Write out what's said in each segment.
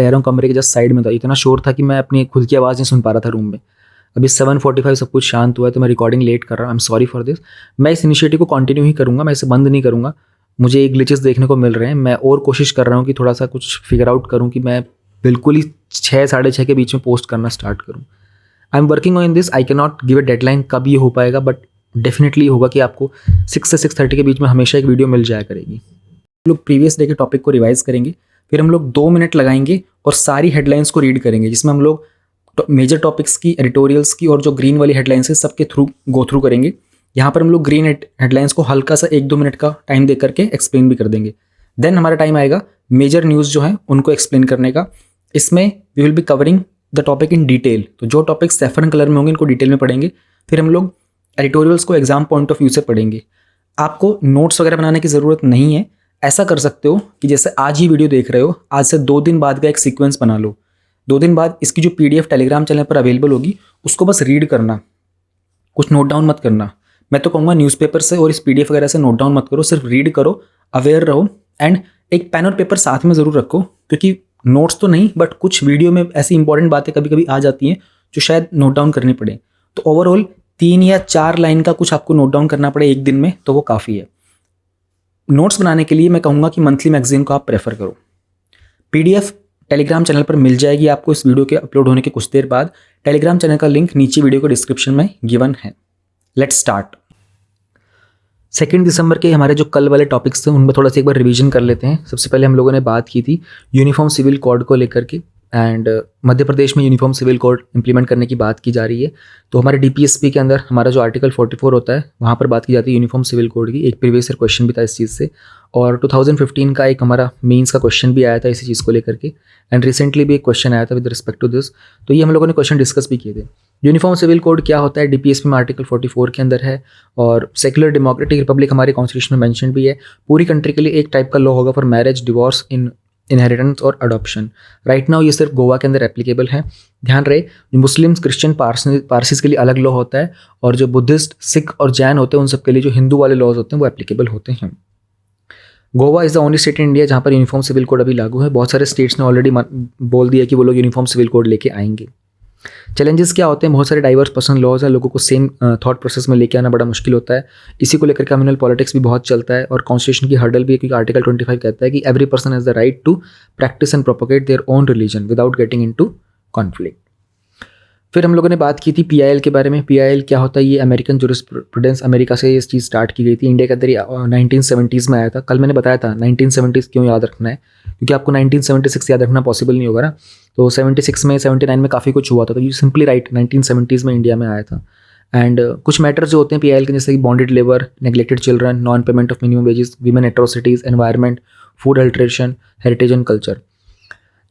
कह रहा हूँ कमरे के जस्ट साइड में था, इतना शोर था कि मैं अपनी खुद की आवाज़ नहीं सुन पा रहा था रूम में। अभी 7:45 सब कुछ शांत हुआ है तो मैं रिकॉर्डिंग लेट कर रहा हूँ, I am sorry for this. मैं इस इनिशिएटिव को कंटिन्यू ही करूँगा, मैं इसे बंद नहीं करूँगा। मुझे एक ग्लिचेस देखने को मिल रहे हैं, मैं और कोशिश कर रहा हूँ कि थोड़ा सा कुछ फिगर आउट करूँ कि मैं बिल्कुल ही 6 साढ़े 6 के बीच में पोस्ट करना स्टार्ट करूँ। I am working on this, I can not give a deadline कब ये हो पाएगा, बट डेफिनेटली होगा कि आपको 6 से 6:30 के बीच में हमेशा एक वीडियो मिल जाया करेगी। हम लोग प्रीवियस डे के टॉपिक को रिवाइज करेंगे, फिर हम लोग 2 मिनट लगाएंगे और सारी हेडलाइंस को रीड करेंगे, जिसमें हम लोग मेजर टॉपिक्स की, एडिटोरियल्स की और जो ग्रीन वाली हेडलाइंस है सबके थ्रू गो थ्रू करेंगे। यहाँ पर हम लोग ग्रीन हेडलाइंस को हल्का सा 1-2 मिनट का टाइम दे करके एक्सप्लेन भी कर देंगे। देन हमारा टाइम आएगा मेजर न्यूज़ जो है उनको एक्सप्लेन करने का। इसमें we will be covering the topic in detail, तो जो टॉपिक सैफरन कलर में होंगे इनको डिटेल में पढ़ेंगे। फिर हम लोग एडिटोरियल्स को एग्जाम पॉइंट ऑफ व्यू से पढ़ेंगे। आपको नोट्स वगैरह बनाने की ज़रूरत नहीं है। ऐसा कर सकते हो कि जैसे आज ही वीडियो देख रहे हो, आज से 2 दिन बाद का एक सीक्वेंस बना लो। 2 दिन बाद इसकी जो PDF टेलीग्राम चैनल पर अवेलेबल होगी उसको बस रीड करना, कुछ नोट डाउन मत करना। मैं तो कहूँगा न्यूज़पेपर से और इस PDF वगैरह से नोट डाउन मत करो, सिर्फ रीड करो, अवेयर रहो एंड एक पेन और पेपर साथ में ज़रूर रखो, क्योंकि नोट्स तो नहीं बट कुछ वीडियो में ऐसी इंपॉर्टेंट बातें कभी कभी आ जाती हैं जो शायद नोट डाउन करनी पड़े। तो ओवरऑल 3 या 4 लाइन का कुछ आपको नोट डाउन करना पड़े एक दिन में तो वो काफ़ी है। नोट्स बनाने के लिए मैं कहूँगा कि मंथली मैगजीन को आप प्रेफर करो। PDF टेलीग्राम चैनल पर मिल जाएगी आपको इस वीडियो के अपलोड होने के कुछ देर बाद। टेलीग्राम चैनल का लिंक नीचे वीडियो को डिस्क्रिप्शन में गिवन है। Let's start. 2 दिसंबर के हमारे जो कल वाले टॉपिक्स थे उनमें थोड़ा सा एक बार रिवीजन कर लेते हैं। सबसे पहले हम लोगों ने बात की थी यूनिफॉर्म सिविल कोड को लेकर के, एंड मध्य प्रदेश में यूनिफॉर्म सिविल कोड इंप्लीमेंट करने की बात की जा रही है। तो हमारे DPSP के अंदर हमारा जो आर्टिकल 44 होता है वहाँ पर बात की जाती है यूनिफॉर्म सिविल कोड की। एक प्रीवियस ईयर क्वेश्चन भी था इस चीज़ से, और 2015 का एक हमारा मेंस का क्वेश्चन भी आया था इसी चीज़ को लेकर के, एंड रिसेंटली भी एक क्वेश्चन आया था विद रिस्पेक्ट टू दिस। तो ये हम लोगों ने क्वेश्चन डिस्कस भी किए थे। यूनिफॉर्म सिविल कोड क्या होता है, DPSP में आर्टिकल 44 के अंदर है, और सेक्युलर डेमोक्रेटिक रिपब्लिक हमारे कॉन्स्टिट्यूशन में मेंशन भी है। पूरी कंट्री के लिए एक टाइप का लॉ होगा फॉर मैरिज, डिवोर्स, इनहेरिटेंस और अडॉप्शन। राइट नाउ ये सिर्फ गोवा के अंदर एप्लीकेबल है। ध्यान रहे, मुस्लिम्स, क्रिश्चियन, पारसीज के लिए अलग लॉ होता है, और जो बुद्धिस्ट, सिख और जैन होते हैं उन सब के लिए जो हिंदू वाले लॉज होते हैं वो एप्लीकेबल होते हैं। Goa is the only state in India जहाँ पर यूनिफॉर्म सिविल कोड अभी लागू है। बहुत सारे स्टेट्स ने ऑलरेडी बोल दिया कि वो लोग यूनिफॉर्म सिविल कोड लेके आएंगे। चैलेंजेस क्या होते हैं, बहुत सारे डाइवर्स पर्सन लॉज हैं, लोगों को सेम थॉट प्रोसेस में लेके आना बड़ा मुश्किल होता है। इसी को लेकर कम्युनल पॉलिटिक्स भी बहुत चलता है, और कॉन्स्टिट्यूशन की हर्डल भी है, क्योंकि आर्टिकल 25 कहता है कि every person has the right to practise and propagate their own religion without getting into conflict. फिर हम लोगों ने बात की थी PIL के बारे में। PIL क्या होता है, ये अमेरिकन जूरिस्प्रूडेंस, अमेरिका से ये चीज़ स्टार्ट की गई थी। इंडिया के अंदर 1970s में आया था। कल मैंने बताया था 1970s क्यों याद रखना है, क्योंकि आपको 1976 याद रखना पॉसिबल नहीं होगा ना। तो 76 में, 79 में काफ़ी कुछ हुआ था, तो यू सिंपली राइट 1970s में इंडिया में आया था। एंड कुछ मैटर्स जो होते हैं PIL के, जैसे कि bonded labour, neglected children, non payment of minimum wages, women atrocities, environment, food alteration, heritage and culture.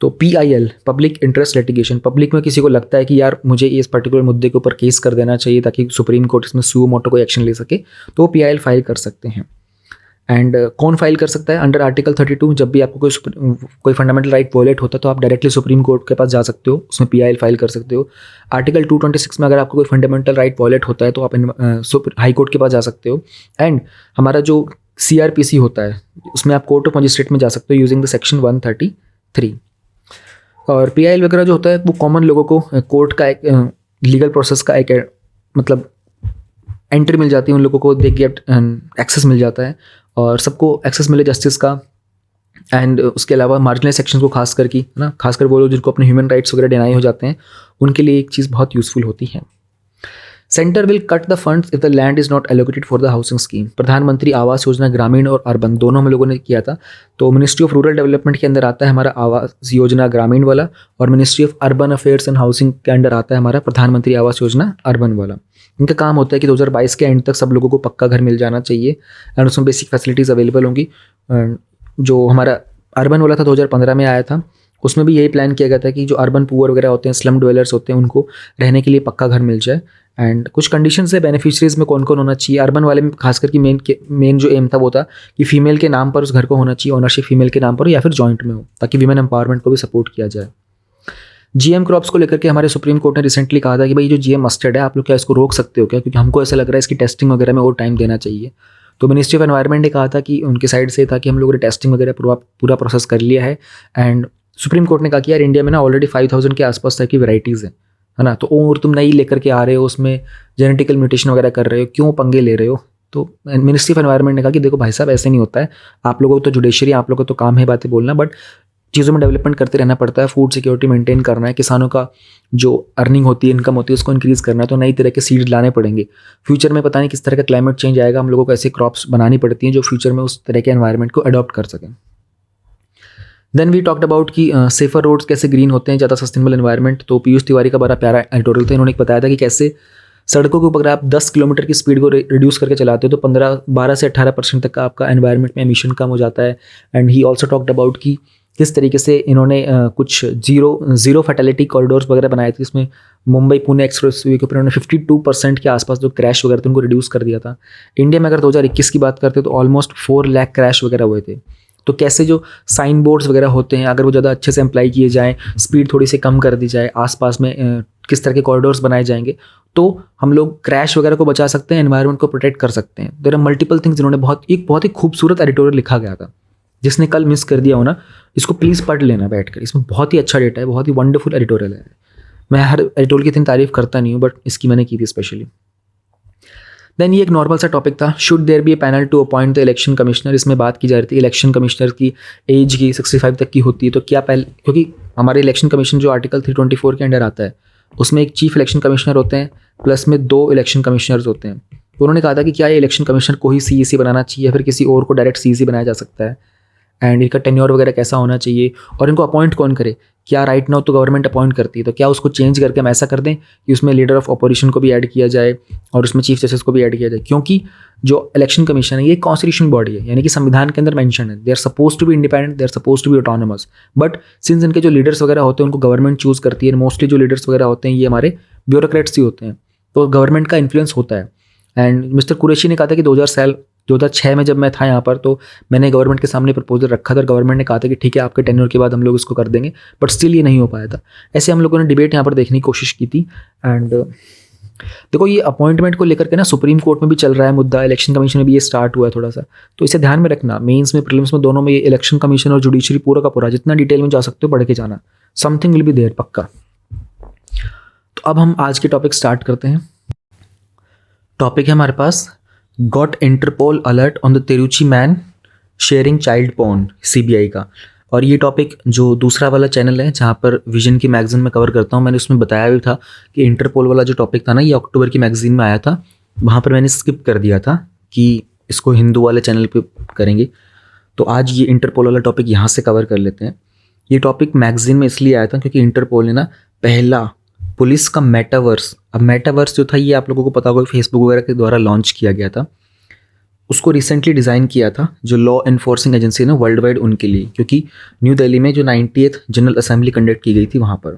तो PIL public interest litigation, public में किसी को लगता है कि यार मुझे इस पर्टिकुलर मुद्दे के ऊपर केस कर देना चाहिए ताकि सुप्रीम कोर्ट इसमें सुओ मोटो कोई एक्शन ले सके, तो वो PIL फाइल कर सकते हैं। एंड कौन फाइल कर सकता है, अंडर आर्टिकल 32 जब भी आपको कोई फंडामेंटल राइट वॉलेट होता है तो आप डायरेक्टली सुप्रीम कोर्ट के पास जा सकते हो, उसमें PIL फाइल कर सकते हो। आर्टिकल 226 में अगर आपको कोई फंडामेंटल राइट वॉलेट होता है तो आप हाई कोर्ट के पास जा सकते हो। एंड हमारा जो CRPC होता है उसमें आप कोर्ट ऑफ मजिस्ट्रेट में जा सकते हो यूजिंग द सेक्शन 133। और PIL वगैरह जो होता है वो कॉमन लोगों को कोर्ट का एक लीगल प्रोसेस का एक मतलब एंट्री मिल जाती है, उन लोगों को दे गेट एक्सेस मिल जाता है, और सबको एक्सेस मिले जस्टिस का। एंड उसके अलावा मार्जिनल सेक्शन को खास करके, है ना, खासकर वो लोग जिनको अपने ह्यूमन राइट्स वगैरह डिनाई हो जाते हैं उनके लिए एक चीज़ बहुत यूज़फुल होती है। Centre will cut the funds if the land is not allocated for the housing scheme. प्रधानमंत्री आवास योजना ग्रामीण और अर्बन दोनों हम लोगों ने किया था। तो मिनिस्ट्री ऑफ रूरल डेवलपमेंट के अंदर आता है हमारा आवास योजना ग्रामीण वाला, और ministry of urban affairs and housing के अंदर आता है हमारा प्रधानमंत्री आवास योजना अर्बन वाला। इनका काम होता है कि 2022 के एंड तक सब लोगों को पक्का घर मिल जाना चाहिए, एंड उसमें बेसिक फैसिलिटीज़ अवेलेबल होंगी। जो हमारा अर्बन वाला था 2015 में आया था, उसमें भी यही प्लान किया गया था कि जो अर्बन पुअर वगैरह होते हैं, स्लम ड्वेलर्स होते हैं, उनको रहने के लिए पक्का घर मिल जाए। एंड कुछ कंडीशंस है बेनिफिशरीज में कौन कौन होना चाहिए। अर्बन वाले में खासकर की मेन जो एम था वो था कि फीमेल के नाम पर उस घर को होना चाहिए, ओनरशिप फीमेल के नाम पर या फिर जॉइंट में हो, ताकि वीमेन एम्पावरमेंट को भी सपोर्ट किया जाए। GM क्रॉप्स को लेकर के हमारे सुप्रीम कोर्ट ने रिसेंटली कहा था कि भाई जो GM मस्टर्ड है आप लोग क्या इसको रोक सकते हो क्या, क्योंकि हमको ऐसा लग रहा है इसकी टेस्टिंग वगैरह में और टाइम देना चाहिए। तो मिनिस्ट्री ऑफ एनवायरनमेंट ने कहा था कि उनके साइड से था कि हम लोगों ने टेस्टिंग वगैरह पूरा प्रोसेस कर लिया है, एंड सुप्रीम कोर्ट ने कहा कि यार इंडिया में ना ऑलरेडी 5000 के आसपास टाइप की वैराइटीज़ है ना, तो और तुम नई लेकर के आ रहे हो, उसमें जेनेटिकल म्यूटेशन वगैरह कर रहे हो, क्यों पंगे ले रहे हो। तो मिनिस्ट्री ऑफ एनवायरनमेंट ने कहा कि देखो भाई साहब ऐसे नहीं होता है, आप लोगों को तो जुडिशरी, आप लोगों को तो काम है बातें बोलना, बट चीज़ों में डेवलपमेंट करते रहना पड़ता है, फूड सिक्योरिटी मेंटेन करना है, किसानों का जो अर्निंग होती है, इनकम होती है, उसको इंक्रीज़ करना है, तो नई तरह के सीड्स लाने पड़ेंगे। फ्यूचर में पता नहीं किस तरह का क्लाइमेट चेंज आएगा, हम लोगों को ऐसे क्रॉप्स बनानी पड़ती हैं जो फ्यूचर में उस तरह के एनवायरनमेंट को अडॉप्ट कर सकें। देन वी टॉक्ड अबाउट कि सेफर रोड्स कैसे ग्रीन होते हैं, ज़्यादा सस्टेनेबल एनवायरनमेंट। तो पीयूष तिवारी का बड़ा प्यारा एडिटोरियल था, इन्होंने बताया था कि कैसे सड़कों के ऊपर अगर आप 10 किलोमीटर की स्पीड को रिड्यूस करके चलाते हो तो 12 से 18% तक का आपका एनवायरनमेंट में एमिशन कम हो जाता है। And he also talked about कि किस तरीके से इन्होंने कुछ जीरो फैटेलिटी कॉरिडोर्स वगैरह बनाए थे, इसमें मुंबई पुणे एक्सप्रेसवे के ऊपर उन्होंने 52% के आसपास जो क्रैश वगैरह थे उनको रिड्यूस कर दिया था। इंडिया में अगर 2021 की बात करते हैं तो ऑलमोस्ट 4 लाख क्रैश वगैरह हुए थे। तो कैसे जो साइन बोर्ड्स वगैरह होते हैं, अगर वो ज़्यादा अच्छे से अप्लाई किए जाएँ, स्पीड थोड़ी सी कम कर दी जाए, आसपास में किस तरह के कॉरिडोर्स बनाए जाएंगे, तो हम लोग क्रैश वगैरह को बचा सकते हैं, एनवायरनमेंट को प्रोटेक्ट कर सकते हैं। There are multiple things. इन्होंने बहुत ही खूबसूरत एडिटोरियल लिखा गया था, जिसने कल मिस कर दिया हो ना, इसको प्लीज़ पढ़ लेना बैठकर, इसमें बहुत ही अच्छा डेटा है, बहुत ही वंडरफुल एडिटोरियल है। मैं हर एडिटोरियल की इतनी तारीफ करता नहीं हूँ, बट इसकी मैंने की थी स्पेशली। देन ये एक नॉर्मल सा टॉपिक था, should there be a panel to appoint the election commissioner. इसमें बात की जा रही थी इलेक्शन कमिश्नर की एज की 65 तक की होती है, तो क्या पहले, क्योंकि हमारे इलेक्शन कमीशन जो आर्टिकल 324 के अंडर आता है, उसमें एक चीफ इलेक्शन कमिश्नर होते हैं, प्लस में 2 इलेक्शन कमिश्नर्स होते हैं। तो उन्होंने कहा था कि क्या ये इलेक्शन कमिश्नर को ही CEC बनाना चाहिए या फिर किसी और को डायरेक्ट CEC बनाया जा सकता है, एंड इनका टेन्योर वगैरह कैसा होना चाहिए, और इनको अपॉइंट कौन करे। क्या राइट नाउ तो गवर्नमेंट अपॉइंट करती है, तो क्या उसको चेंज करके हम ऐसा कर दें कि उसमें लीडर ऑफ अपोजिशन को भी ऐड किया जाए और उसमें चीफ जस्टिस को भी ऐड किया जाए, क्योंकि जो इलेक्शन कमीशन है ये कॉन्स्टिट्यूशन बॉडी है, यानी कि संविधान के अंदर मेंशन है, they are suppose to be independent, they are suppose to be autonomous. But since इनके जो लीडर्स वगैरह होते हैं उनको गवर्नमेंट चूज करती है, मोस्टली जो लीडर्स वगैरह होते हैं ये हमारे ब्यूरोक्रेट्स ही होते हैं, तो गवर्नमेंट का इन्फ्लुएंस होता है। एंड मिस्टर कुरैशी ने कहा था कि 2006 में जब मैं था यहाँ पर, तो मैंने गवर्नमेंट के सामने प्रपोजल रखा था और गवर्नमेंट ने कहा था कि ठीक है आपके टेन्योर के बाद हम लोग इसको कर देंगे, बट स्टिल ये नहीं हो पाया था। ऐसे हम लोगों ने डिबेट यहाँ पर देखने की कोशिश की थी। एंड देखो ये अपॉइंटमेंट को लेकर के ना सुप्रीम कोर्ट में भी चल रहा है मुद्दा, इलेक्शन कमीशन में भी ये स्टार्ट हुआ है थोड़ा सा, तो इसे ध्यान में रखना। मेंस में, प्रीलिम्स में, दोनों में ये इलेक्शन कमीशन और जुडिशरी पूरा का पूरा जितना डिटेल में जा सकते हो पढ़ के जाना, समथिंग विल बी देयर पक्का। तो अब हम आज के टॉपिक स्टार्ट करते हैं। टॉपिक है हमारे पास, got Interpol alert on the Tiruchi man sharing child porn, CBI का। और ये टॉपिक जो दूसरा वाला चैनल है जहाँ पर विजन की मैगजीन में कवर करता हूँ, मैंने उसमें बताया भी था कि इंटरपोल वाला जो टॉपिक था ना, ये अक्टूबर की मैगजीन में आया था, वहाँ पर मैंने स्किप कर दिया था कि इसको हिंदू वाले चैनल पे करेंगे। तो आज ये इंटरपोल वाला टॉपिक यहाँ से कवर कर लेते हैं। ये टॉपिक मैगजीन में इसलिए आया था क्योंकि इंटरपोल ने ना पहला पुलिस का मेटावर्स, अब मेटावर्स जो था ये आप लोगों को पता होगा फेसबुक वगैरह के द्वारा लॉन्च किया गया था, उसको रिसेंटली डिज़ाइन किया था जो लॉ एनफोर्सिंग एजेंसी है ना वर्ल्ड वाइड, उनके लिए, क्योंकि न्यू दिल्ली में जो 90th जनरल असेंबली कंडक्ट की गई थी वहाँ पर।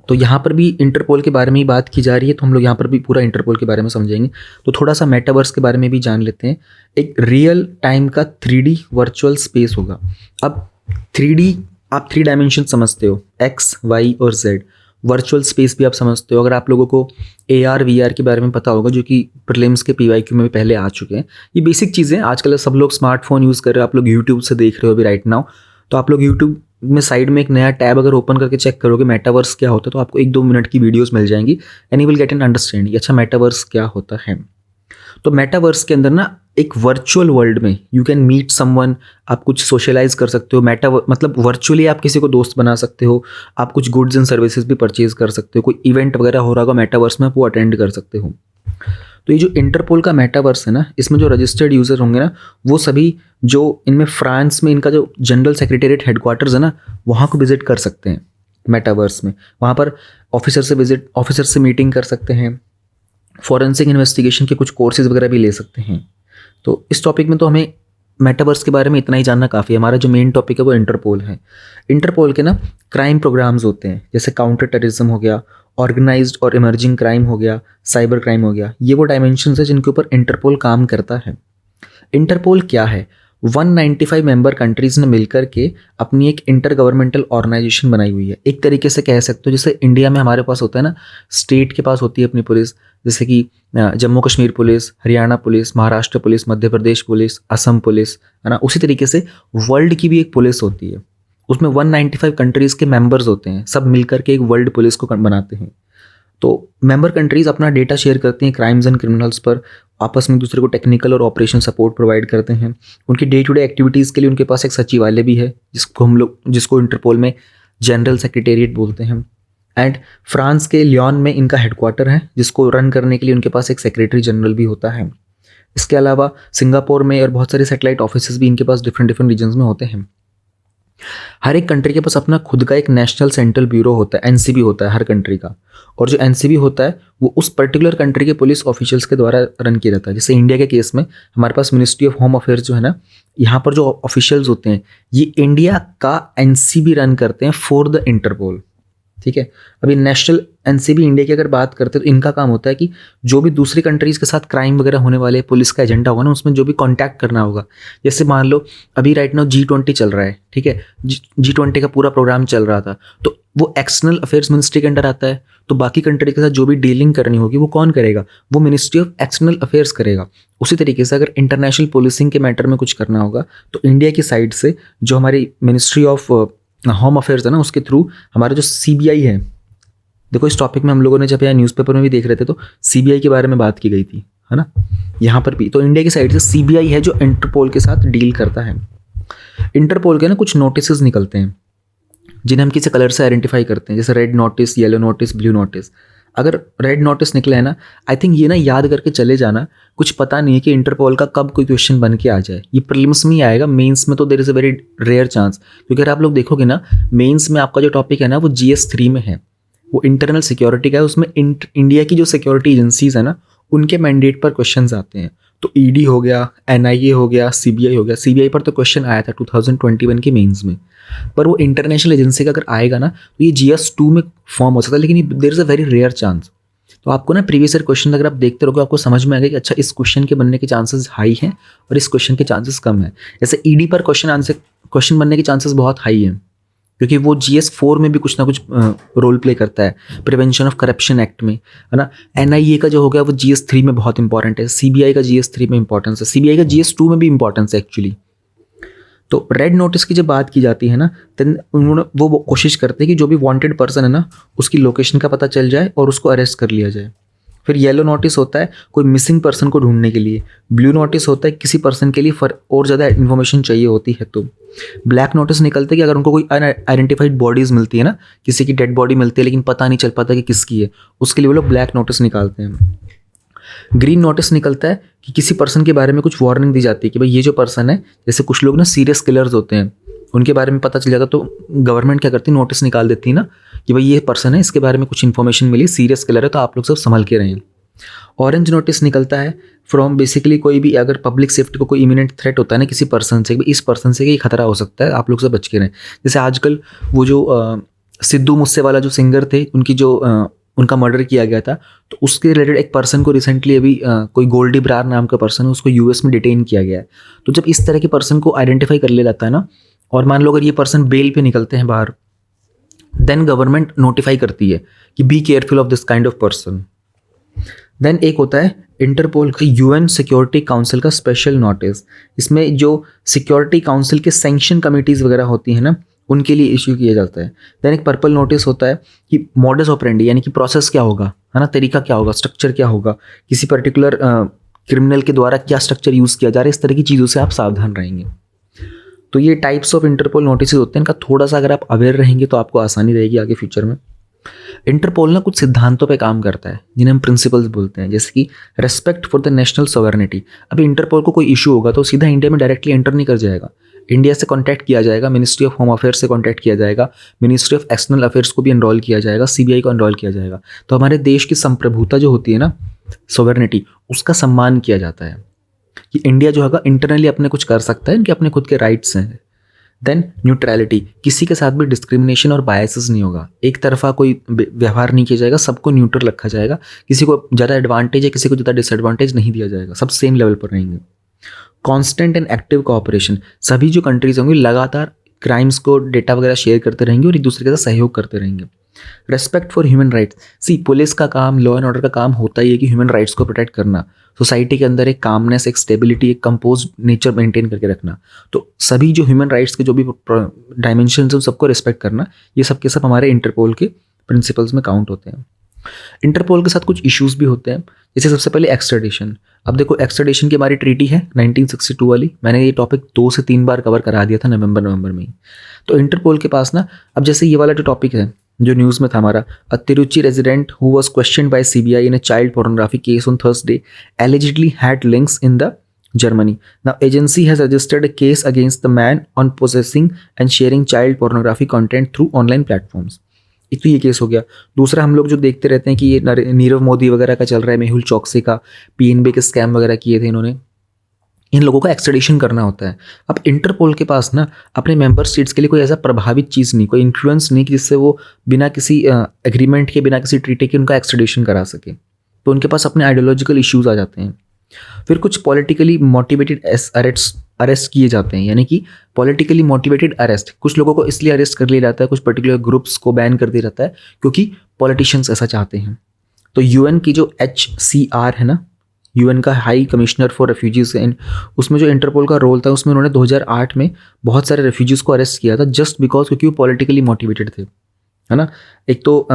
तो यहाँ पर भी इंटरपोल के बारे में ही बात की जा रही है, तो हम लोग यहाँ पर भी पूरा इंटरपोल के बारे में समझेंगे। तो थोड़ा सा मेटावर्स के बारे में भी जान लेते हैं। एक रियल टाइम का 3D वर्चुअल स्पेस होगा। अब 3D आप 3 डायमेंशन समझते हो, X, Y और Z। वर्चुअल स्पेस भी आप समझते हो। अगर आप लोगों को AR VR के बारे में पता होगा, जो कि प्रीलिम्स के PYQ में भी पहले आ चुके हैं, ये बेसिक चीज़ें आजकल सब लोग स्मार्टफोन यूज़ कर रहे हो, आप लोग यूट्यूब से देख रहे हो अभी राइट नाउ, तो आप लोग यूट्यूब में साइड में एक नया टैब अगर ओपन करके चेक करोगे मेटावर्स क्या होता है, तो आपको 1-2 मिनट की वीडियोस मिल जाएंगी and you will get an understanding अच्छा मेटावर्स क्या होता है। तो मेटावर्स के अंदर ना एक वर्चुअल वर्ल्ड में यू कैन मीट समवन, आप कुछ सोशलाइज कर सकते हो। मतलब वर्चुअली आप किसी को दोस्त बना सकते हो, आप कुछ गुड्स एंड सर्विसेज भी परचेज कर सकते हो, कोई इवेंट वगैरह हो रहा होगा मेटावर्स में, आप वो अटेंड कर सकते हो। तो ये जो इंटरपोल का मेटावर्स है ना, इसमें जो रजिस्टर्ड यूज़र होंगे ना, वो सभी जो इनमें फ्रांस में इनका जो जनरल सेक्रेटेरिएट हेडक्वार्टर्स है ना, वहाँ को विजिट कर सकते हैं मेटावर्स में। वहाँ पर ऑफिसर से मीटिंग कर सकते हैं, फॉरेंसिक इन्वेस्टिगेशन के कुछ कोर्सेज वगैरह भी ले सकते हैं। तो इस टॉपिक में तो हमें मेटावर्स के बारे में इतना ही जानना काफ़ी है। हमारा जो मेन टॉपिक है वो इंटरपोल है। इंटरपोल के ना क्राइम प्रोग्राम्स होते हैं, जैसे काउंटर टेररिज्म हो गया, ऑर्गेनाइज्ड और इमर्जिंग क्राइम हो गया, साइबर क्राइम हो गया। ये वो डायमेंशंस है जिनके ऊपर इंटरपोल काम करता है। इंटरपोल क्या है? 195 मेंबर कंट्रीज़ ने मिलकर के अपनी एक इंटर गवर्नमेंटल ऑर्गेनाइजेशन बनाई हुई है। एक तरीके से कह सकते हो जैसे इंडिया में हमारे पास होता है ना, स्टेट के पास होती है अपनी पुलिस, जैसे कि Jammu Kashmir police, Haryana police, Maharashtra police, Madhya Pradesh police, Assam police, है ना। उसी तरीके से वर्ल्ड की भी एक पुलिस होती है उसमें 195 कंट्रीज़ के मेंबर्स होते हैं, सब मिलकर के एक वर्ल्ड पुलिस को बनाते हैं। तो मेंबर कंट्रीज़ अपना डेटा शेयर करती हैं क्राइम्स एंड क्रिमिनल्स पर, आपस में एक दूसरे को टेक्निकल और ऑपरेशन सपोर्ट प्रोवाइड करते हैं। उनकी डे टू डे एक्टिविटीज़ के लिए उनके पास एक सचिवालय भी है, जिसको इंटरपोल में जनरल सेक्रेटेरिएट बोलते हैं। एंड फ्रांस के लियोन में इनका हेडक्वार्टर है, जिसको रन करने के लिए उनके पास एक सेक्रेटरी जनरल भी होता है। इसके अलावा सिंगापुर में और बहुत सारे सैटेलाइट ऑफिसेज भी इनके पास डिफरेंट डिफरेंट रीजन्स में होते हैं। हर एक कंट्री के पास अपना खुद का एक नेशनल सेंट्रल ब्यूरो होता है, एनसीबी होता है हर कंट्री का। और जो एनसीबी होता है वो उस पर्टिकुलर कंट्री के पुलिस ऑफिशियल्स के द्वारा रन किया जाता है। जैसे इंडिया के केस में हमारे पास मिनिस्ट्री ऑफ होम अफेयर्स जो है ना, यहाँ पर जो ऑफिशियल्स होते हैं ये इंडिया का एनसीबी रन करते हैं फॉर द इंटरपोल। ठीक है, अभी नेशनल एनसीबी इंडिया की अगर बात करते हैं तो इनका काम होता है कि जो भी दूसरी कंट्रीज़ के साथ क्राइम वगैरह होने वाले पुलिस का एजेंडा होगा ना, उसमें जो भी कांटेक्ट करना होगा। जैसे मान लो अभी राइट नाउ G20 चल रहा है, ठीक है, G20 का पूरा प्रोग्राम चल रहा था, तो वो एक्सटर्नल अफेयर्स मिनिस्ट्री के अंडर आता है। तो बाकी कंट्री के साथ जो भी डीलिंग करनी होगी वो कौन करेगा? वो मिनिस्ट्री ऑफ एक्सटर्नल अफेयर्स करेगा। उसी तरीके से अगर इंटरनेशनल पुलिसिंग के मैटर में कुछ करना होगा तो इंडिया की साइड से जो हमारी मिनिस्ट्री ऑफ होम अफेयर्स है ना, उसके थ्रू हमारा जो CBI है, देखो इस टॉपिक में हम लोगों ने जब यहाँ न्यूज़पेपर में भी देख रहे थे तो CBI के बारे में बात की गई थी, है ना, यहाँ पर भी। तो इंडिया की साइड से CBI है जो इंटरपोल के साथ डील करता है। इंटरपोल के ना कुछ नोटिस निकलते हैं जिन्हें हम किसी कलर से आइडेंटिफाई करते हैं, जैसे red notice, yellow notice, blue notice. अगर रेड नोटिस निकला है ना, आई थिंक ये ना याद करके चले जाना, कुछ पता नहीं है कि इंटरपोल का कब कोई क्वेश्चन बन के आ जाए। ये प्रीलिम्स में ही आएगा, मेंस में तो there is a very rare chance, क्योंकि अगर आप लोग देखोगे ना मेंस में आपका जो टॉपिक है ना वो GS3 में है, वो इंटरनल सिक्योरिटी का है। उसमें इंडिया की जो सिक्योरिटी एजेंसीज है ना उनके मैंडेट पर क्वेश्चंस आते हैं। तो ED हो गया, NIA हो गया, CBI हो गया। CBI पर तो क्वेश्चन आया था 2021 के मेंस में, पर वो इंटरनेशनल एजेंसी का अगर आएगा ना तो ये GS2 में फॉर्म हो सकता है, लेकिन there is a very rare chance. तो आपको ना प्रीवियस ईयर क्वेश्चन अगर आप देखते रहोगे आपको समझ में आएगा कि अच्छा इस क्वेश्चन के बनने के चांसेस हाई हैं और इस क्वेश्चन के चांसेस कम है। जैसे ED पर क्वेश्चन बनने के चांसेस बहुत हाई हैं, क्योंकि वो GS4 में भी कुछ ना कुछ रोल प्ले करता है, प्रिवेंशन ऑफ करप्शन एक्ट में, है ना। NIA का जो हो गया वो GS3 में बहुत इंपॉर्टेंट है, CBI का GS3 में इंपॉर्टेंस है, CBI का GS2 में भी इंपॉर्टेंस है एक्चुअली। तो रेड नोटिस की जब बात की जाती है ना, देन उन्होंने वो कोशिश करते हैं कि जो भी वांटेड पर्सन है ना उसकी लोकेशन का पता चल जाए और उसको अरेस्ट कर लिया जाए। फिर येलो नोटिस होता है कोई मिसिंग पर्सन को ढूंढने के लिए। ब्लू नोटिस होता है किसी पर्सन के लिए और ज़्यादा इन्फॉर्मेशन चाहिए होती है। तो ब्लैक नोटिस निकलते हैं कि अगर उनको कोई अनआइडेंटिफाइड बॉडीज़ मिलती है ना, किसी की डेड बॉडी मिलती है लेकिन पता नहीं चल पाता कि किसकी है, उसके लिए वो लोग ब्लैक नोटिस निकालते हैं। ग्रीन नोटिस निकलता है कि किसी पर्सन के बारे में कुछ वार्निंग दी जाती है कि भाई ये जो पर्सन है, जैसे कुछ लोग ना सीरियस किलर्स होते हैं उनके बारे में पता चल जाता, तो गवर्नमेंट क्या करती है, नोटिस निकाल देती है ना कि भाई ये पर्सन है, इसके बारे में कुछ इन्फॉर्मेशन मिली, सीरियस किलर है, तो आप लोग सब संभल के रहें। ऑरेंज नोटिस निकलता है फ्रॉम बेसिकली कोई भी अगर पब्लिक सेफ्टी को कोई इमिनेंट थ्रेट होता है ना किसी पर्सन से, इस पर्सन से ये खतरा हो सकता है, आप लोग सब बच के रहें। जैसे आजकल वो जो सिद्धू मूसेवाला जो सिंगर थे, उनकी जो उनका मर्डर किया गया था, तो उसके रिलेटेड एक पर्सन को रिसेंटली अभी कोई गोल्डी ब्रार नाम का पर्सन है, उसको US में डिटेन किया गया है। तो जब इस तरह के पर्सन को आइडेंटिफाई कर लिया जाता है ना, और मान लो अगर ये पर्सन बेल पे निकलते हैं बाहर, देन गवर्नमेंट नोटिफाई करती है कि be careful of this kind of person. Then एक होता है इंटरपोल का UN सिक्योरिटी काउंसिल का स्पेशल नोटिस। इसमें जो सिक्योरिटी काउंसिल के सैंक्शन कमिटीज़ वगैरह होती हैं ना, उनके लिए इश्यू किया जाता है। देन एक पर्पल नोटिस होता है कि मॉडस ऑपरेंडी, यानी कि प्रोसेस क्या होगा, है ना, तरीका क्या होगा, स्ट्रक्चर क्या होगा, किसी पर्टिकुलर क्रिमिनल के द्वारा क्या स्ट्रक्चर यूज़ किया जा रहा है, इस तरह की चीज़ों से आप सावधान रहेंगे। तो ये टाइप्स ऑफ इंटरपोल नोटिस होते हैं, इनका थोड़ा सा अगर आप अवेयर रहेंगे तो आपको आसानी रहेगी आगे फ्यूचर में। इंटरपोल ना कुछ सिद्धांतों पे काम करता है जिन्हें हम प्रिंसिपल्स बोलते हैं, जैसे कि respect for the national sovereignty. अभी इंटरपोल को कोई इशू होगा तो सीधा इंडिया में डायरेक्टली एंटर नहीं कर जाएगा, इंडिया से कॉन्टैक्ट किया जाएगा, मिनिस्ट्री ऑफ होम अफेयर्स से कॉन्टैक्ट किया जाएगा, मिनिस्ट्री ऑफ एक्सटर्नल अफेयर्स को भी एनरोल किया जाएगा, CBI को एनरोल किया जाएगा। तो हमारे देश की संप्रभुता जो होती है ना, सॉवरेनिटी, उसका सम्मान किया जाता है कि इंडिया जो है इंटरनली अपने कुछ कर सकता है, इनके अपने खुद के राइट्स हैं। देन न्यूट्रलिटी, किसी के साथ भी डिस्क्रिमिनेशन और बायसेस नहीं होगा, एक तरफा कोई व्यवहार नहीं किया जाएगा, सबको न्यूट्रल रखा जाएगा, किसी को ज़्यादा एडवांटेज है किसी को ज़्यादा डिसएडवांटेज नहीं दिया जाएगा, सब सेम लेवल पर रहेंगे। कांस्टेंट एंड एक्टिव कोऑपरेशन, सभी जो कंट्रीज होंगी लगातार क्राइम्स को डेटा वगैरह शेयर करते रहेंगे और एक दूसरे के साथ सहयोग करते रहेंगे। Respect for human rights. See police का काम, लॉ एंड ऑर्डर का काम होता ही है कि ह्यूमन राइट्स को प्रोटेक्ट करना, सोसाइटी के अंदर एक कामनेस, एक स्टेबिलिटी, एक कंपोज नेचर मेंटेन करके रखना। तो सभी जो ह्यूमन राइट्स के जो भी डायमेंशन है सबको रिस्पेक्ट करना, ये सब के सब हमारे इंटरपोल के प्रिंसिपल्स में काउंट होते हैं। इंटरपोल के साथ कुछ इश्यूज भी होते हैं, जैसे सबसे पहले एक्सट्राडिशन। अब देखो एक्सट्राडिशन की हमारी ट्रीटी है 1962 वाली, मैंने ये टॉपिक 2 से 3 बार कवर करा दिया था नवंबर में ही। तो इंटरपोल के पास ना, अब जैसे ये वाला जो टॉपिक है जो न्यूज़ में था हमारा, a Tiruchi resident who was questioned by CBI in a child pornography case on Thursday allegedly had links in the Germany. Now agency has registered a case against the man on possessing and sharing child pornography content through online platforms. एक तो ये case हो गया। दूसरा, हम लोग जो देखते रहते हैं कि ये नीरव मोदी वगैरह का चल रहा है, मेहुल चौकसी का, पीएनबी के स्कैम वगैरह किए थे इन्होंने, इन लोगों का एक्सट्रेडिशन करना होता है। अब इंटरपोल के पास ना अपने मेंबर स्टेट्स के लिए कोई ऐसा प्रभावित चीज़ नहीं, कोई इन्फ्लुएंस नहीं कि जिससे वो बिना किसी एग्रीमेंट के, बिना किसी ट्रीटी के उनका एक्सट्रेडिशन करा सके। तो उनके पास अपने आइडियोलॉजिकल इश्यूज आ जाते हैं। फिर कुछ पॉलिटिकली मोटिवेटेड अरेस्ट किए जाते हैं, यानी कि पॉलिटिकली मोटिवेटेड अरेस्ट, कुछ लोगों को इसलिए अरेस्ट कर लिया जाता है, कुछ पर्टिकुलर ग्रुप्स को बैन कर दिया जाता है क्योंकि पॉलिटिशियंस ऐसा चाहते हैं। तो यूएन की जो HCR है ना, यूएन का हाई कमिश्नर फॉर रेफ्यूजीज, उसमें जो इंटरपोल का रोल था, उसमें उन्होंने 2008 में बहुत सारे रेफ्यूजीज को अरेस्ट किया था जस्ट बिकॉज, क्योंकि वो पॉलिटिकली मोटिवेटेड थे, है ना। एक तो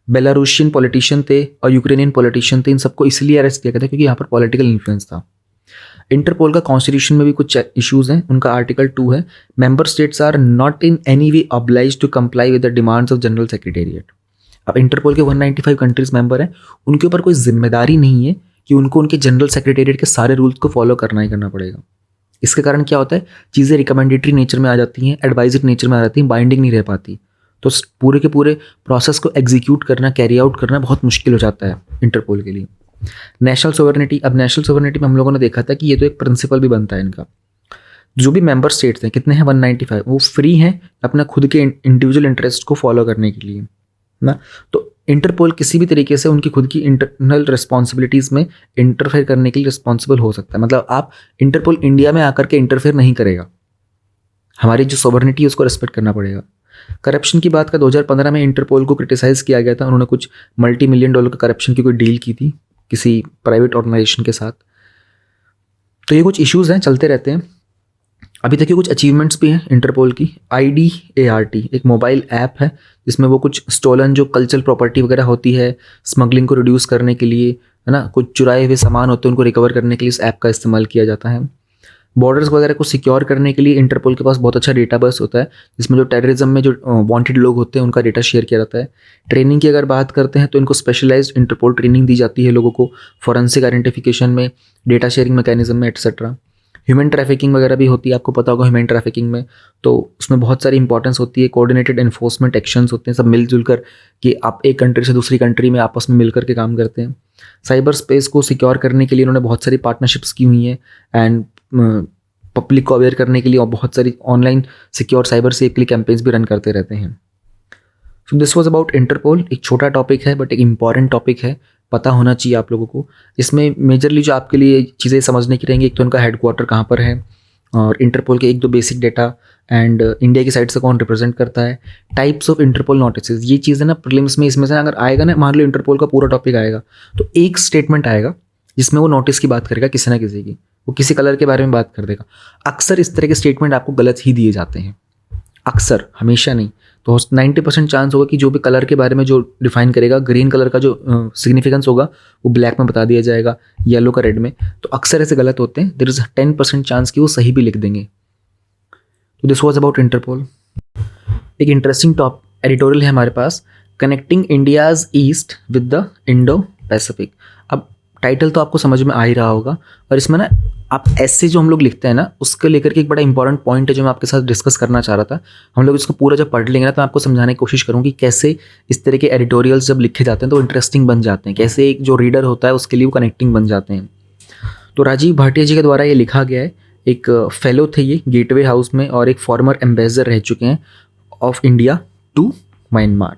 बेलारूशियन पॉलिटिशियन थे और यूक्रेनियन पॉलिटिशियन थे, इन सबको इसलिए अरेस्ट किया गया था क्योंकि यहाँ पर पॉलिटिकल इन्फ्लुएंस था। इंटरपोल का कॉन्स्टिट्यूशन में भी कुछ इश्यूज हैं। उनका आर्टिकल 2 है, member states are not in any way obliged to comply with the demands of general secretariat. अब इंटरपोल के 195 कंट्रीज मेंबर हैं, उनके ऊपर कोई जिम्मेदारी नहीं है कि उनको उनके जनरल सेक्रेटेरिएट के सारे रूल्स को फॉलो करना ही करना पड़ेगा। इसके कारण क्या होता है, चीज़ें रिकमेंडेटरी नेचर में आ जाती हैं, एडवाइजरी नेचर में आ जाती हैं, बाइंडिंग नहीं रह पाती। तो पूरे के पूरे प्रोसेस को एग्जीक्यूट करना, कैरी आउट करना बहुत मुश्किल हो जाता है इंटरपोल के लिए। नेशनल सोवरेनिटी, अब नेशनल सोवरेनिटी में हम लोगों ने देखा था कि ये तो एक प्रिंसिपल भी बनता है इनका। जो भी मेंबर स्टेट्स हैं, कितने हैं 195, वो फ्री हैं अपना खुद के इंडिविजुअल इंटरेस्ट को फॉलो करने के लिए ना। तो इंटरपोल किसी भी तरीके से उनकी खुद की इंटरनल रिस्पॉन्सिबिलिटीज़ में इंटरफेयर करने के लिए रिस्पॉन्सिबल हो सकता है। मतलब आप इंटरपोल इंडिया में आकर के इंटरफेयर नहीं करेगा, हमारी जो सोवरेनिटी है उसको रिस्पेक्ट करना पड़ेगा। करप्शन की बात का 2015 में इंटरपोल को क्रिटिसाइज़ किया गया था, उन्होंने कुछ $multi-million का करप्शन की कोई डील की थी किसी प्राइवेट ऑर्गेनाइजेशन के साथ। तो ये कुछ इश्यूज़ हैं, चलते रहते हैं। अभी तक के कुछ अचीवमेंट्स भी हैं इंटरपोल की। IDART एक मोबाइल ऐप है जिसमें वो कुछ स्टोलन जो कल्चरल प्रॉपर्टी वगैरह होती है, स्मगलिंग को रिड्यूस करने के लिए, है ना, कुछ चुराए हुए सामान होते हैं उनको रिकवर करने के लिए इस ऐप का इस्तेमाल किया जाता है। बॉर्डर्स वगैरह को सिक्योर करने के लिए इंटरपोल के पास बहुत अच्छा डेटाबेस होता है, जिसमें जो टेररिज्म में जो वांटेड लोग होते हैं उनका डेटा शेयर किया जाता है। ट्रेनिंग की अगर बात करते हैं तो इनको स्पेशलाइज्ड इंटरपोल ट्रेनिंग दी जाती है लोगों को, फॉरेंसिक आइडेंटिफिकेशन में, डेटा शेयरिंग मैकेनिज्म में, एटसेट्रा। ह्यूमन ट्रैफिकिंग वगैरह भी होती है, आपको पता होगा ह्यूमन ट्रैफिकिंग में, तो उसमें बहुत सारी इंपॉर्टेंस होती है। कोऑर्डिनेटेड एनफोर्समेंट एक्शंस होते हैं, सब मिलजुल कर कि आप एक कंट्री से दूसरी कंट्री में आपस में मिलकर के काम करते हैं। साइबर स्पेस को सिक्योर करने के लिए उन्होंने बहुत सारी पार्टनरशिप्स की हुई हैं एंड पब्लिक को अवेयर करने के लिए और बहुत सारी ऑनलाइन सिक्योर साइबर सेफ के लिए कैंपेन्स भी रन करते रहते हैं। So this was about Interpol. एक छोटा टॉपिक है बट एक इम्पॉर्टेंट टॉपिक है, पता होना चाहिए आप लोगों को। इसमें मेजरली जो आपके लिए चीज़ें समझने की रहेंगी, एक तो उनका हेडक्वार्टर कहाँ पर है, और इंटरपोल के 1-2 बेसिक डेटा, एंड इंडिया की साइड से कौन रिप्रेजेंट करता है, टाइप्स ऑफ इंटरपोल नोटिसेस। ये चीज़ है ना प्रीलिम्स में, इसमें से अगर आएगा ना, मान लो इंटरपोल का पूरा टॉपिक आएगा तो एक स्टेटमेंट आएगा जिसमें वो नोटिस की बात करेगा किसी ना किसी की, वो किसी कलर के बारे में बात कर देगा। अक्सर इस तरह के स्टेटमेंट आपको गलत ही दिए जाते हैं, अक्सर, हमेशा नहीं। तो 90% चांस होगा कि जो भी कलर के बारे में जो डिफाइन करेगा, ग्रीन कलर का जो सिग्निफिकेंस होगा वो ब्लैक में बता दिया जाएगा, येलो का रेड में। तो अक्सर ऐसे गलत होते हैं। देयर इज 10% चांस कि वो सही भी लिख देंगे। तो दिस वाज अबाउट इंटरपोल। एक इंटरेस्टिंग टॉप एडिटोरियल है हमारे पास, connecting India's east with the Indo Pacific. अब टाइटल तो आपको समझ में आ ही रहा होगा, और इसमें ना आप ऐसे जो हम लोग लिखते हैं ना, उसके लेकर के एक बड़ा इंपॉर्टेंट पॉइंट है जो मैं आपके साथ डिस्कस करना चाह रहा था। हम लोग इसको पूरा जब पढ़ लेंगे ना तो मैं आपको समझाने की कोशिश करूँगी कैसे इस तरह के एडिटोरियल्स जब लिखे जाते हैं तो इंटरेस्टिंग बन जाते हैं, कैसे एक जो रीडर होता है उसके लिए वो कनेक्टिंग बन जाते हैं। तो राजीव भाटिया जी के द्वारा ये लिखा गया है। एक फेलो थे ये गेटवे हाउस में, और एक फॉर्मर एम्बेसडर रह चुके हैं ऑफ इंडिया टू म्यांमार।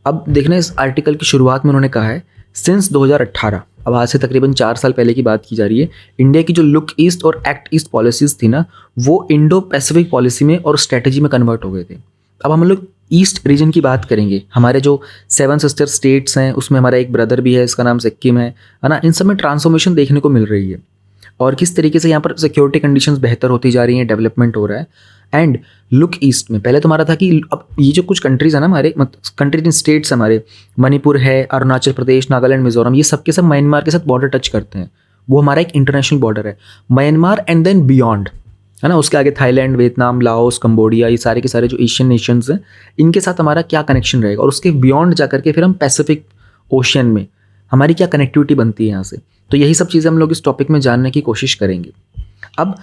अब देखना, इस आर्टिकल की शुरुआत में उन्होंने कहा है, सिंस 2018, अब आज से तकरीबन 4 साल पहले की बात की जा रही है, इंडिया की जो लुक ईस्ट और एक्ट ईस्ट पॉलिसीज़ थी ना, वो इंडो पैसिफिक पॉलिसी में और स्ट्रेटजी में कन्वर्ट हो गए थे। अब हम लोग ईस्ट रीजन की बात करेंगे, हमारे जो 7 सिस्टर स्टेट्स हैं उसमें हमारा एक ब्रदर भी है, इसका नाम सिक्किम है ना। इन सब में ट्रांसफॉर्मेशन देखने को मिल रही है और किस तरीके से यहाँ पर सिक्योरिटी कंडीशंस बेहतर होती जा रही हैं, डेवलपमेंट हो रहा है। एंड लुक ईस्ट में पहले तुम्हारा था कि अब ये जो कुछ कंट्रीज है ना हमारे, कंट्रीज इन स्टेट्स हमारे, मणिपुर है, अरुणाचल प्रदेश, नागालैंड, मिजोरम, ये सबके सब म्यांमार के साथ बॉर्डर टच करते हैं। वो हमारा एक इंटरनेशनल बॉर्डर है, म्यांमार एंड देन बियॉन्ड, है ना। उसके आगे थाईलैंड, वियतनाम, लाओस, कंबोडिया, ये सारे के सारे जो एशियन नेशंस हैं, इनके साथ हमारा क्या कनेक्शन रहेगा, और उसके बियॉन्ड जा करके फिर हम पैसिफिक ओशियन में हमारी क्या कनेक्टिविटी बनती है यहाँ से। तो यही सब चीज़ें हम लोग इस टॉपिक में जानने की कोशिश करेंगे। अब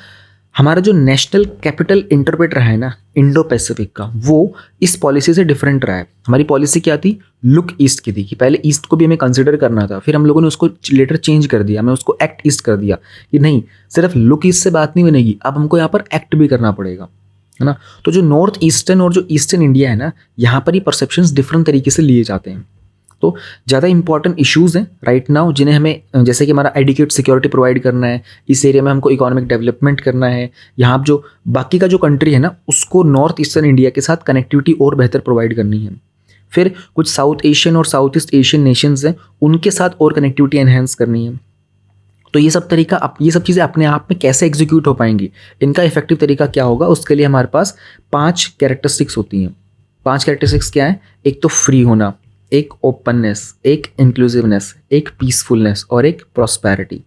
हमारा जो नेशनल कैपिटल इंटरप्रेट रहा है ना इंडो पैसिफिक का, वो इस पॉलिसी से डिफरेंट रहा है। हमारी पॉलिसी क्या थी, लुक ईस्ट की थी, कि पहले ईस्ट को भी हमें कंसिडर करना था, फिर हम लोगों ने उसको लेटर चेंज कर दिया, हमें उसको एक्ट ईस्ट कर दिया कि नहीं, सिर्फ लुक ईस्ट से बात नहीं बनेगी, अब हमको यहाँ पर एक्ट भी करना पड़ेगा, है ना। तो जो नॉर्थ ईस्टर्न और जो ईस्टर्न इंडिया है ना, यहाँ पर ही परसेप्शंस डिफरेंट तरीके से लिए जाते हैं। तो ज़्यादा इंपॉर्टेंट इश्यूज़ हैं राइट नाउ जिन्हें हमें, जैसे कि हमारा एडिक्वेट सिक्योरिटी प्रोवाइड करना है, इस एरिया में हमको इकोनॉमिक डेवलपमेंट करना है, यहाँ जो बाकी का जो कंट्री है ना उसको नॉर्थ ईस्टर्न इंडिया के साथ कनेक्टिविटी और बेहतर प्रोवाइड करनी है। फिर कुछ साउथ एशियन और साउथ ईस्ट एशियन नेशंस हैं, उनके साथ और कनेक्टिविटी एनहेंस करनी है। तो ये सब चीज़ें अपने आप में कैसे एग्जीक्यूट हो पाएंगी, इनका इफेक्टिव तरीका क्या होगा, उसके लिए हमारे पास 5 कैरेक्टरिस्टिक्स होती हैं। 5 कैरेक्टरिस्टिक्स क्या है, एक तो फ्री होना, एक ओपननेस, एक इंक्लूसिवनेस, एक पीसफुलनेस और एक प्रॉस्पेरिटी।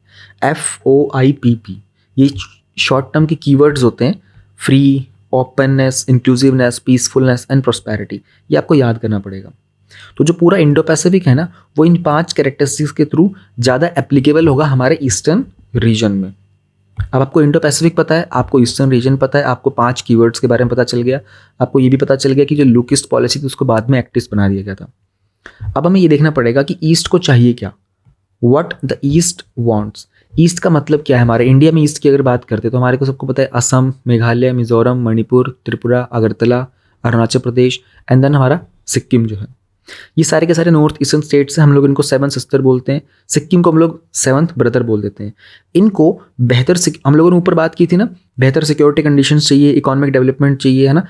FOIPP ये शॉर्ट टर्म के कीवर्ड्स होते हैं, free, openness, inclusiveness, peacefulness and prosperity. ये आपको याद करना पड़ेगा। तो जो पूरा इंडो पैसिफिक है ना, वो इन 5 कैरेक्टरिस्टिक्स के थ्रू ज़्यादा एप्लीकेबल होगा हमारे ईस्टर्न रीजन में। अब आपको इंडो पैसिफिक पता है, आपको ईस्टर्न रीजन पता है, आपको 5 कीवर्ड्स के बारे में पता चल गया, आपको ये भी पता चल गया कि जो लुक ईस्ट पॉलिसी थी उसको बाद में एक्ट ईस्ट बना दिया गया था। अब हमें ये देखना पड़ेगा कि ईस्ट को चाहिए क्या, what the east wants. East का मतलब क्या है, हमारे इंडिया में ईस्ट की अगर बात करते हैं तो हमारे को सबको पता है असम, मेघालय, मिजोरम, मणिपुर, त्रिपुरा, अगरतला, अरुणाचल प्रदेश एंड देन हमारा सिक्किम जो है। ये सारे के सारे नॉर्थ ईस्टर्न स्टेट्स हैं, हम लोग इनको 7 सिस्टर बोलते हैं, सिक्किम को हम लोग 7th ब्रदर बोल देते हैं। इनको बेहतर, हम लोगों ने ऊपर बात की थी ना, बेहतर सिक्योरिटी कंडीशंस चाहिए, इकोनॉमिक डेवलपमेंट चाहिए, है ना।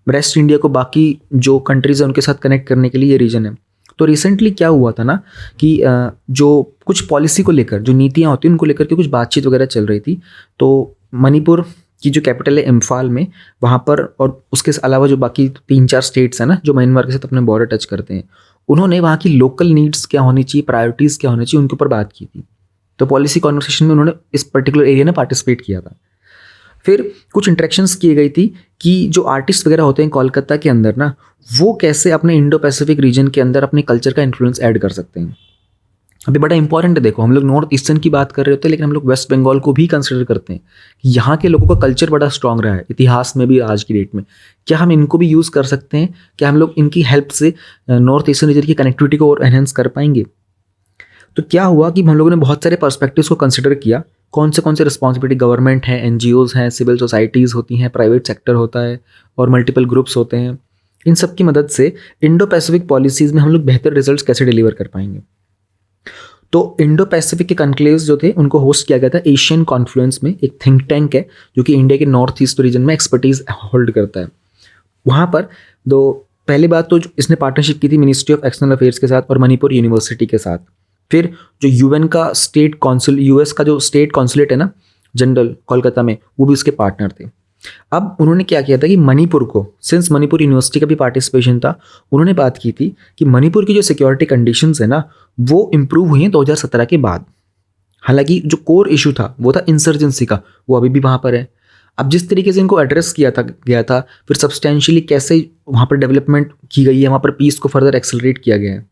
वेस्ट इंडिया को बाकी जो कंट्रीज हैं उनके साथ कनेक्ट करने के लिए ये रीजन है। तो रिसेंटली क्या हुआ था ना कि जो कुछ पॉलिसी को लेकर, जो नीतियाँ होती हैं उनको लेकर के कुछ बातचीत वगैरह चल रही थी। तो मणिपुर की जो कैपिटल है इम्फाल में, वहाँ पर, और उसके अलावा जो बाकी 3-4 स्टेट्स हैं ना जो म्यांमार के साथ अपने बॉर्डर टच करते हैं, उन्होंने वहाँ की लोकल नीड्स क्या होनी चाहिए, प्रायोरिटीज़ क्या होनी चाहिए, उनके ऊपर बात की थी। तो पॉलिसी कॉन्वर्सेशन में उन्होंने इस पर्टिकुलर एरिया ने पार्टिसिपेट किया था। फिर कुछ इंटरेक्शंस की गई थी कि जो आर्टिस्ट वगैरह होते हैं कोलकाता के अंदर ना, वो कैसे अपने इंडो पैसिफिक रीजन के अंदर अपने कल्चर का इन्फ्लुएंस ऐड कर सकते हैं। अभी बड़ा इंपॉर्टेंट है, देखो हम लोग नॉर्थ ईस्टर्न की बात कर रहे होते हैं, लेकिन हम लोग वेस्ट बंगाल को भी कंसिडर करते हैं कि यहाँ के लोगों का कल्चर बड़ा स्ट्रांग रहा है इतिहास में भी, आज की डेट में। क्या हम इनको भी यूज़ कर सकते हैं, क्या हम लोग इनकी हेल्प से नॉर्थ ईस्टर्न रीजन की कनेक्टिविटी को और एनहेंस कर पाएंगे। तो क्या हुआ कि हम लोगों ने बहुत सारे पर्सपेक्टिव्स को कंसिडर किया, कौन से रिस्पॉन्सिबिलिटी गवर्नमेंट है, NGOs हैं, सिविल सोसाइटीज़ होती हैं, प्राइवेट सेक्टर होता है और मल्टीपल ग्रुप्स होते हैं। इन सब की मदद से इंडो पैसिफिक पॉलिसीज़ में हम लोग बेहतर रिजल्ट्स कैसे डिलीवर कर पाएंगे। तो इंडो पैसिफिक के कॉन्क्लेव्स जो थे उनको होस्ट किया गया था एशियन कॉन्फ्लुएंस में, एक थिंक टैंक है जो कि इंडिया के नॉर्थ ईस्ट रीजन में एक्सपर्टीज होल्ड करता है। वहाँ पर पहली बात तो इसने पार्टनरशिप की थी मिनिस्ट्री ऑफ एक्सटर्नल अफेयर्स के साथ और मणिपुर यूनिवर्सिटी के साथ। फिर जो UN का स्टेट कॉन्सुल, US का जो स्टेट कॉन्सुलेट है ना जनरल कोलकाता में, वो भी उसके पार्टनर थे। अब उन्होंने क्या किया था कि मणिपुर को, सिंस मणिपुर यूनिवर्सिटी का भी पार्टिसिपेशन था, उन्होंने बात की थी कि मणिपुर की जो सिक्योरिटी कंडीशंस है ना वो इम्प्रूव हुई हैं 2017 के बाद। हालांकि जो कोर इशू था वो था इंसर्जेंसी का, वो अभी भी वहाँ पर है। अब जिस तरीके से इनको एड्रेस गया था, फिर सब्सटेंशियली कैसे वहाँ पर डेवलपमेंट की गई है, वहाँ पर पीस को फर्दर एक्सेलरेट किया गया है।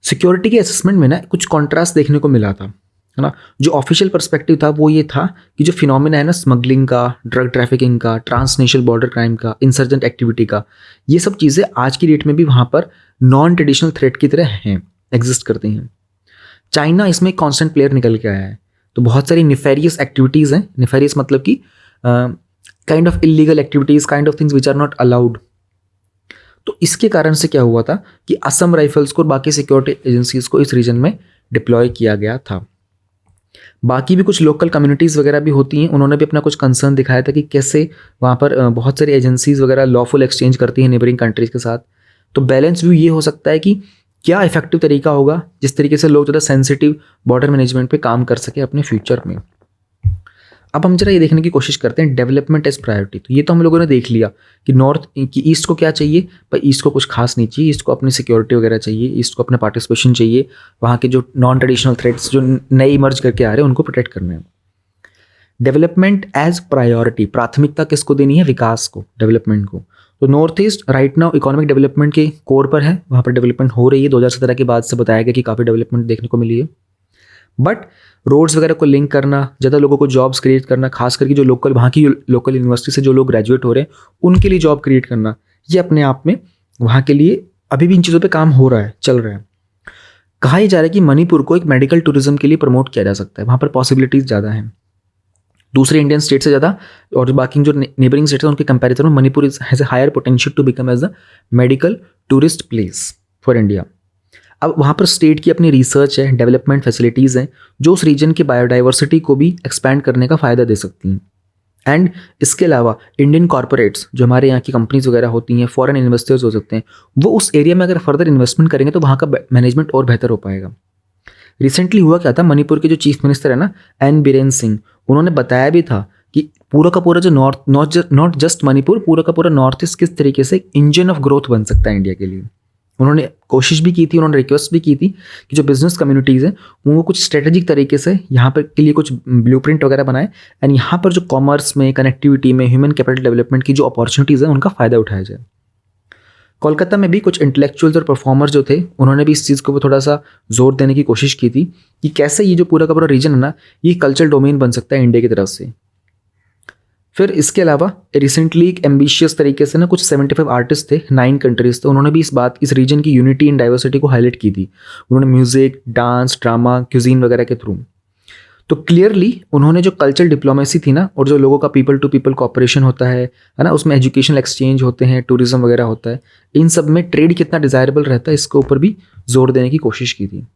सिक्योरिटी के असेसमेंट में ना कुछ कॉन्ट्रास्ट देखने को मिला था, है ना। जो ऑफिशियल पर्सपेक्टिव था वो ये था कि जो फिनोमेना है ना स्मगलिंग का, ड्रग ट्रैफिकिंग का, ट्रांसनेशनल बॉर्डर क्राइम का, इंसर्जेंट एक्टिविटी का, ये सब चीज़ें आज की डेट में भी वहाँ पर नॉन ट्रेडिशनल थ्रेट की तरह हैं, एग्जिस्ट करती हैं। चाइना इसमें एक कॉन्स्टेंट प्लेयर निकल के आया है। तो बहुत सारी निफेरियस एक्टिविटीज़ हैं, निफेरियस मतलब कि kind of illegal activities, kind of things which are not allowed. तो इसके कारण से क्या हुआ था कि असम राइफल्स को और बाकी सिक्योरिटी एजेंसीज को इस रीजन में डिप्लॉय किया गया था। बाकी भी कुछ लोकल कम्युनिटीज़ वगैरह भी होती हैं, उन्होंने भी अपना कुछ कंसर्न दिखाया था कि कैसे वहाँ पर बहुत सारी एजेंसीज़ वगैरह लॉफुल एक्सचेंज करती हैं नेबरिंग कंट्रीज़ के साथ। तो बैलेंस व्यू ये हो सकता है कि क्या इफेक्टिव तरीका होगा जिस तरीके से लोग ज़्यादा सेंसिटिव बॉर्डर मैनेजमेंट पे काम कर सके अपने फ्यूचर में। अब हम जरा ये देखने की कोशिश करते हैं डेवलपमेंट एज प्रायोरिटी। तो ये तो हम लोगों ने देख लिया कि नॉर्थ कि ईस्ट को क्या चाहिए, पर ईस्ट को कुछ खास नहीं चाहिए, ईस्ट को अपनी सिक्योरिटी वगैरह चाहिए, ईस्ट को अपना पार्टिसिपेशन चाहिए, वहाँ के जो नॉन ट्रेडिशनल थ्रेट्स जो नए इमर्ज करके आ रहे हैं उनको प्रोटेक्ट करना है। डेवलपमेंट एज प्रायोरिटी, प्राथमिकता किसको देनी है, विकास को, डेवलपमेंट को। तो north east right now economic development के कोर पर है, वहाँ पर डेवलपमेंट हो रही है। 2017 के बाद से बताया गया कि काफ़ी डेवलपमेंट देखने को मिली है। बट रोड्स वगैरह को लिंक करना, ज़्यादा लोगों को जॉब्स क्रिएट करना, खास करके जो लोकल वहाँ की लोकल यूनिवर्सिटी से जो लोग ग्रेजुएट हो रहे हैं उनके लिए जॉब क्रिएट करना, ये अपने आप में वहाँ के लिए अभी भी इन चीज़ों पे काम हो रहा है, चल रहा है। कहा ही जा रहा है कि मणिपुर को एक मेडिकल टूरिज्म के लिए प्रमोट किया जा सकता है, वहाँ पर पॉसिबिलिटीज़ ज़्यादा हैं दूसरे इंडियन स्टेट से ज़्यादा, और बाकी जो नेबरिंग स्टेट्स हैं उनके कंपैरिजन में Manipur has a higher potential to become as a medical tourist place for India. अब वहाँ पर स्टेट की अपनी रिसर्च है, डेवलपमेंट फैसिलिटीज़ हैं जो उस रीजन की बायोडाइवर्सिटी को भी एक्सपैंड करने का फ़ायदा दे सकती हैं। एंड इसके अलावा इंडियन कॉर्पोरेट्स जो हमारे यहाँ की कंपनीज वगैरह होती हैं, फॉरेन इन्वेस्टर्स हो सकते हैं, वो उस एरिया में अगर फर्दर इन्वेस्टमेंट करेंगे तो वहाँ का मैनेजमेंट और बेहतर हो पाएगा। रिसेंटली हुआ क्या था, मणिपुर के जो चीफ मिनिस्टर है ना, एन बीरेन सिंह, उन्होंने बताया भी था कि पूरा का पूरा जो नॉट जस्ट मणिपुर, पूरा का पूरा नॉर्थ ईस्ट किस तरीके से इंजन ऑफ ग्रोथ बन सकता है इंडिया के लिए। उन्होंने कोशिश भी की थी, उन्होंने रिक्वेस्ट भी की थी कि जो बिजनेस कम्युनिटीज़ हैं वो कुछ स्ट्रेटेजिक तरीके से यहाँ पर के लिए कुछ ब्लूप्रिंट वगैरह बनाए, एंड यहाँ पर जो कॉमर्स में, कनेक्टिविटी में, ह्यूमन कैपिटल डेवलपमेंट की जो अपॉर्चुनिटीज़ हैं उनका फ़ायदा उठाया जाए। कोलकाता में भी कुछ इंटेलेक्चुअल्स और परफॉर्मर जो थे उन्होंने भी इस चीज़ को थोड़ा सा जोर देने की कोशिश की थी कि कैसे ये जो पूरा का पूरा रीजन है ना, ये कल्चरल डोमेन बन सकता है इंडिया की तरफ से। फिर इसके अलावा रिसेंटली एक एम्बिशियस तरीके से ना कुछ 75 आर्टिस्ट थे, 9 कंट्रीज थे, उन्होंने भी इस रीजन की यूनिटी एंड डाइवर्सिटी को हाईलाइट की थी। उन्होंने म्यूजिक, डांस, ड्रामा, क्यूजीन वगैरह के थ्रू। तो क्लियरली उन्होंने जो कल्चरल डिप्लोमेसी थी ना, और जो लोगों का पीपल टू पीपल कॉपरेशन होता है ना, उसमें एजुकेशनल एक्सचेंज होते हैं, टूरिज्म वगैरह होता है, इन सब में ट्रेड कितना डिज़ायरेबल रहता है इसके ऊपर भी जोर देने की कोशिश की थी।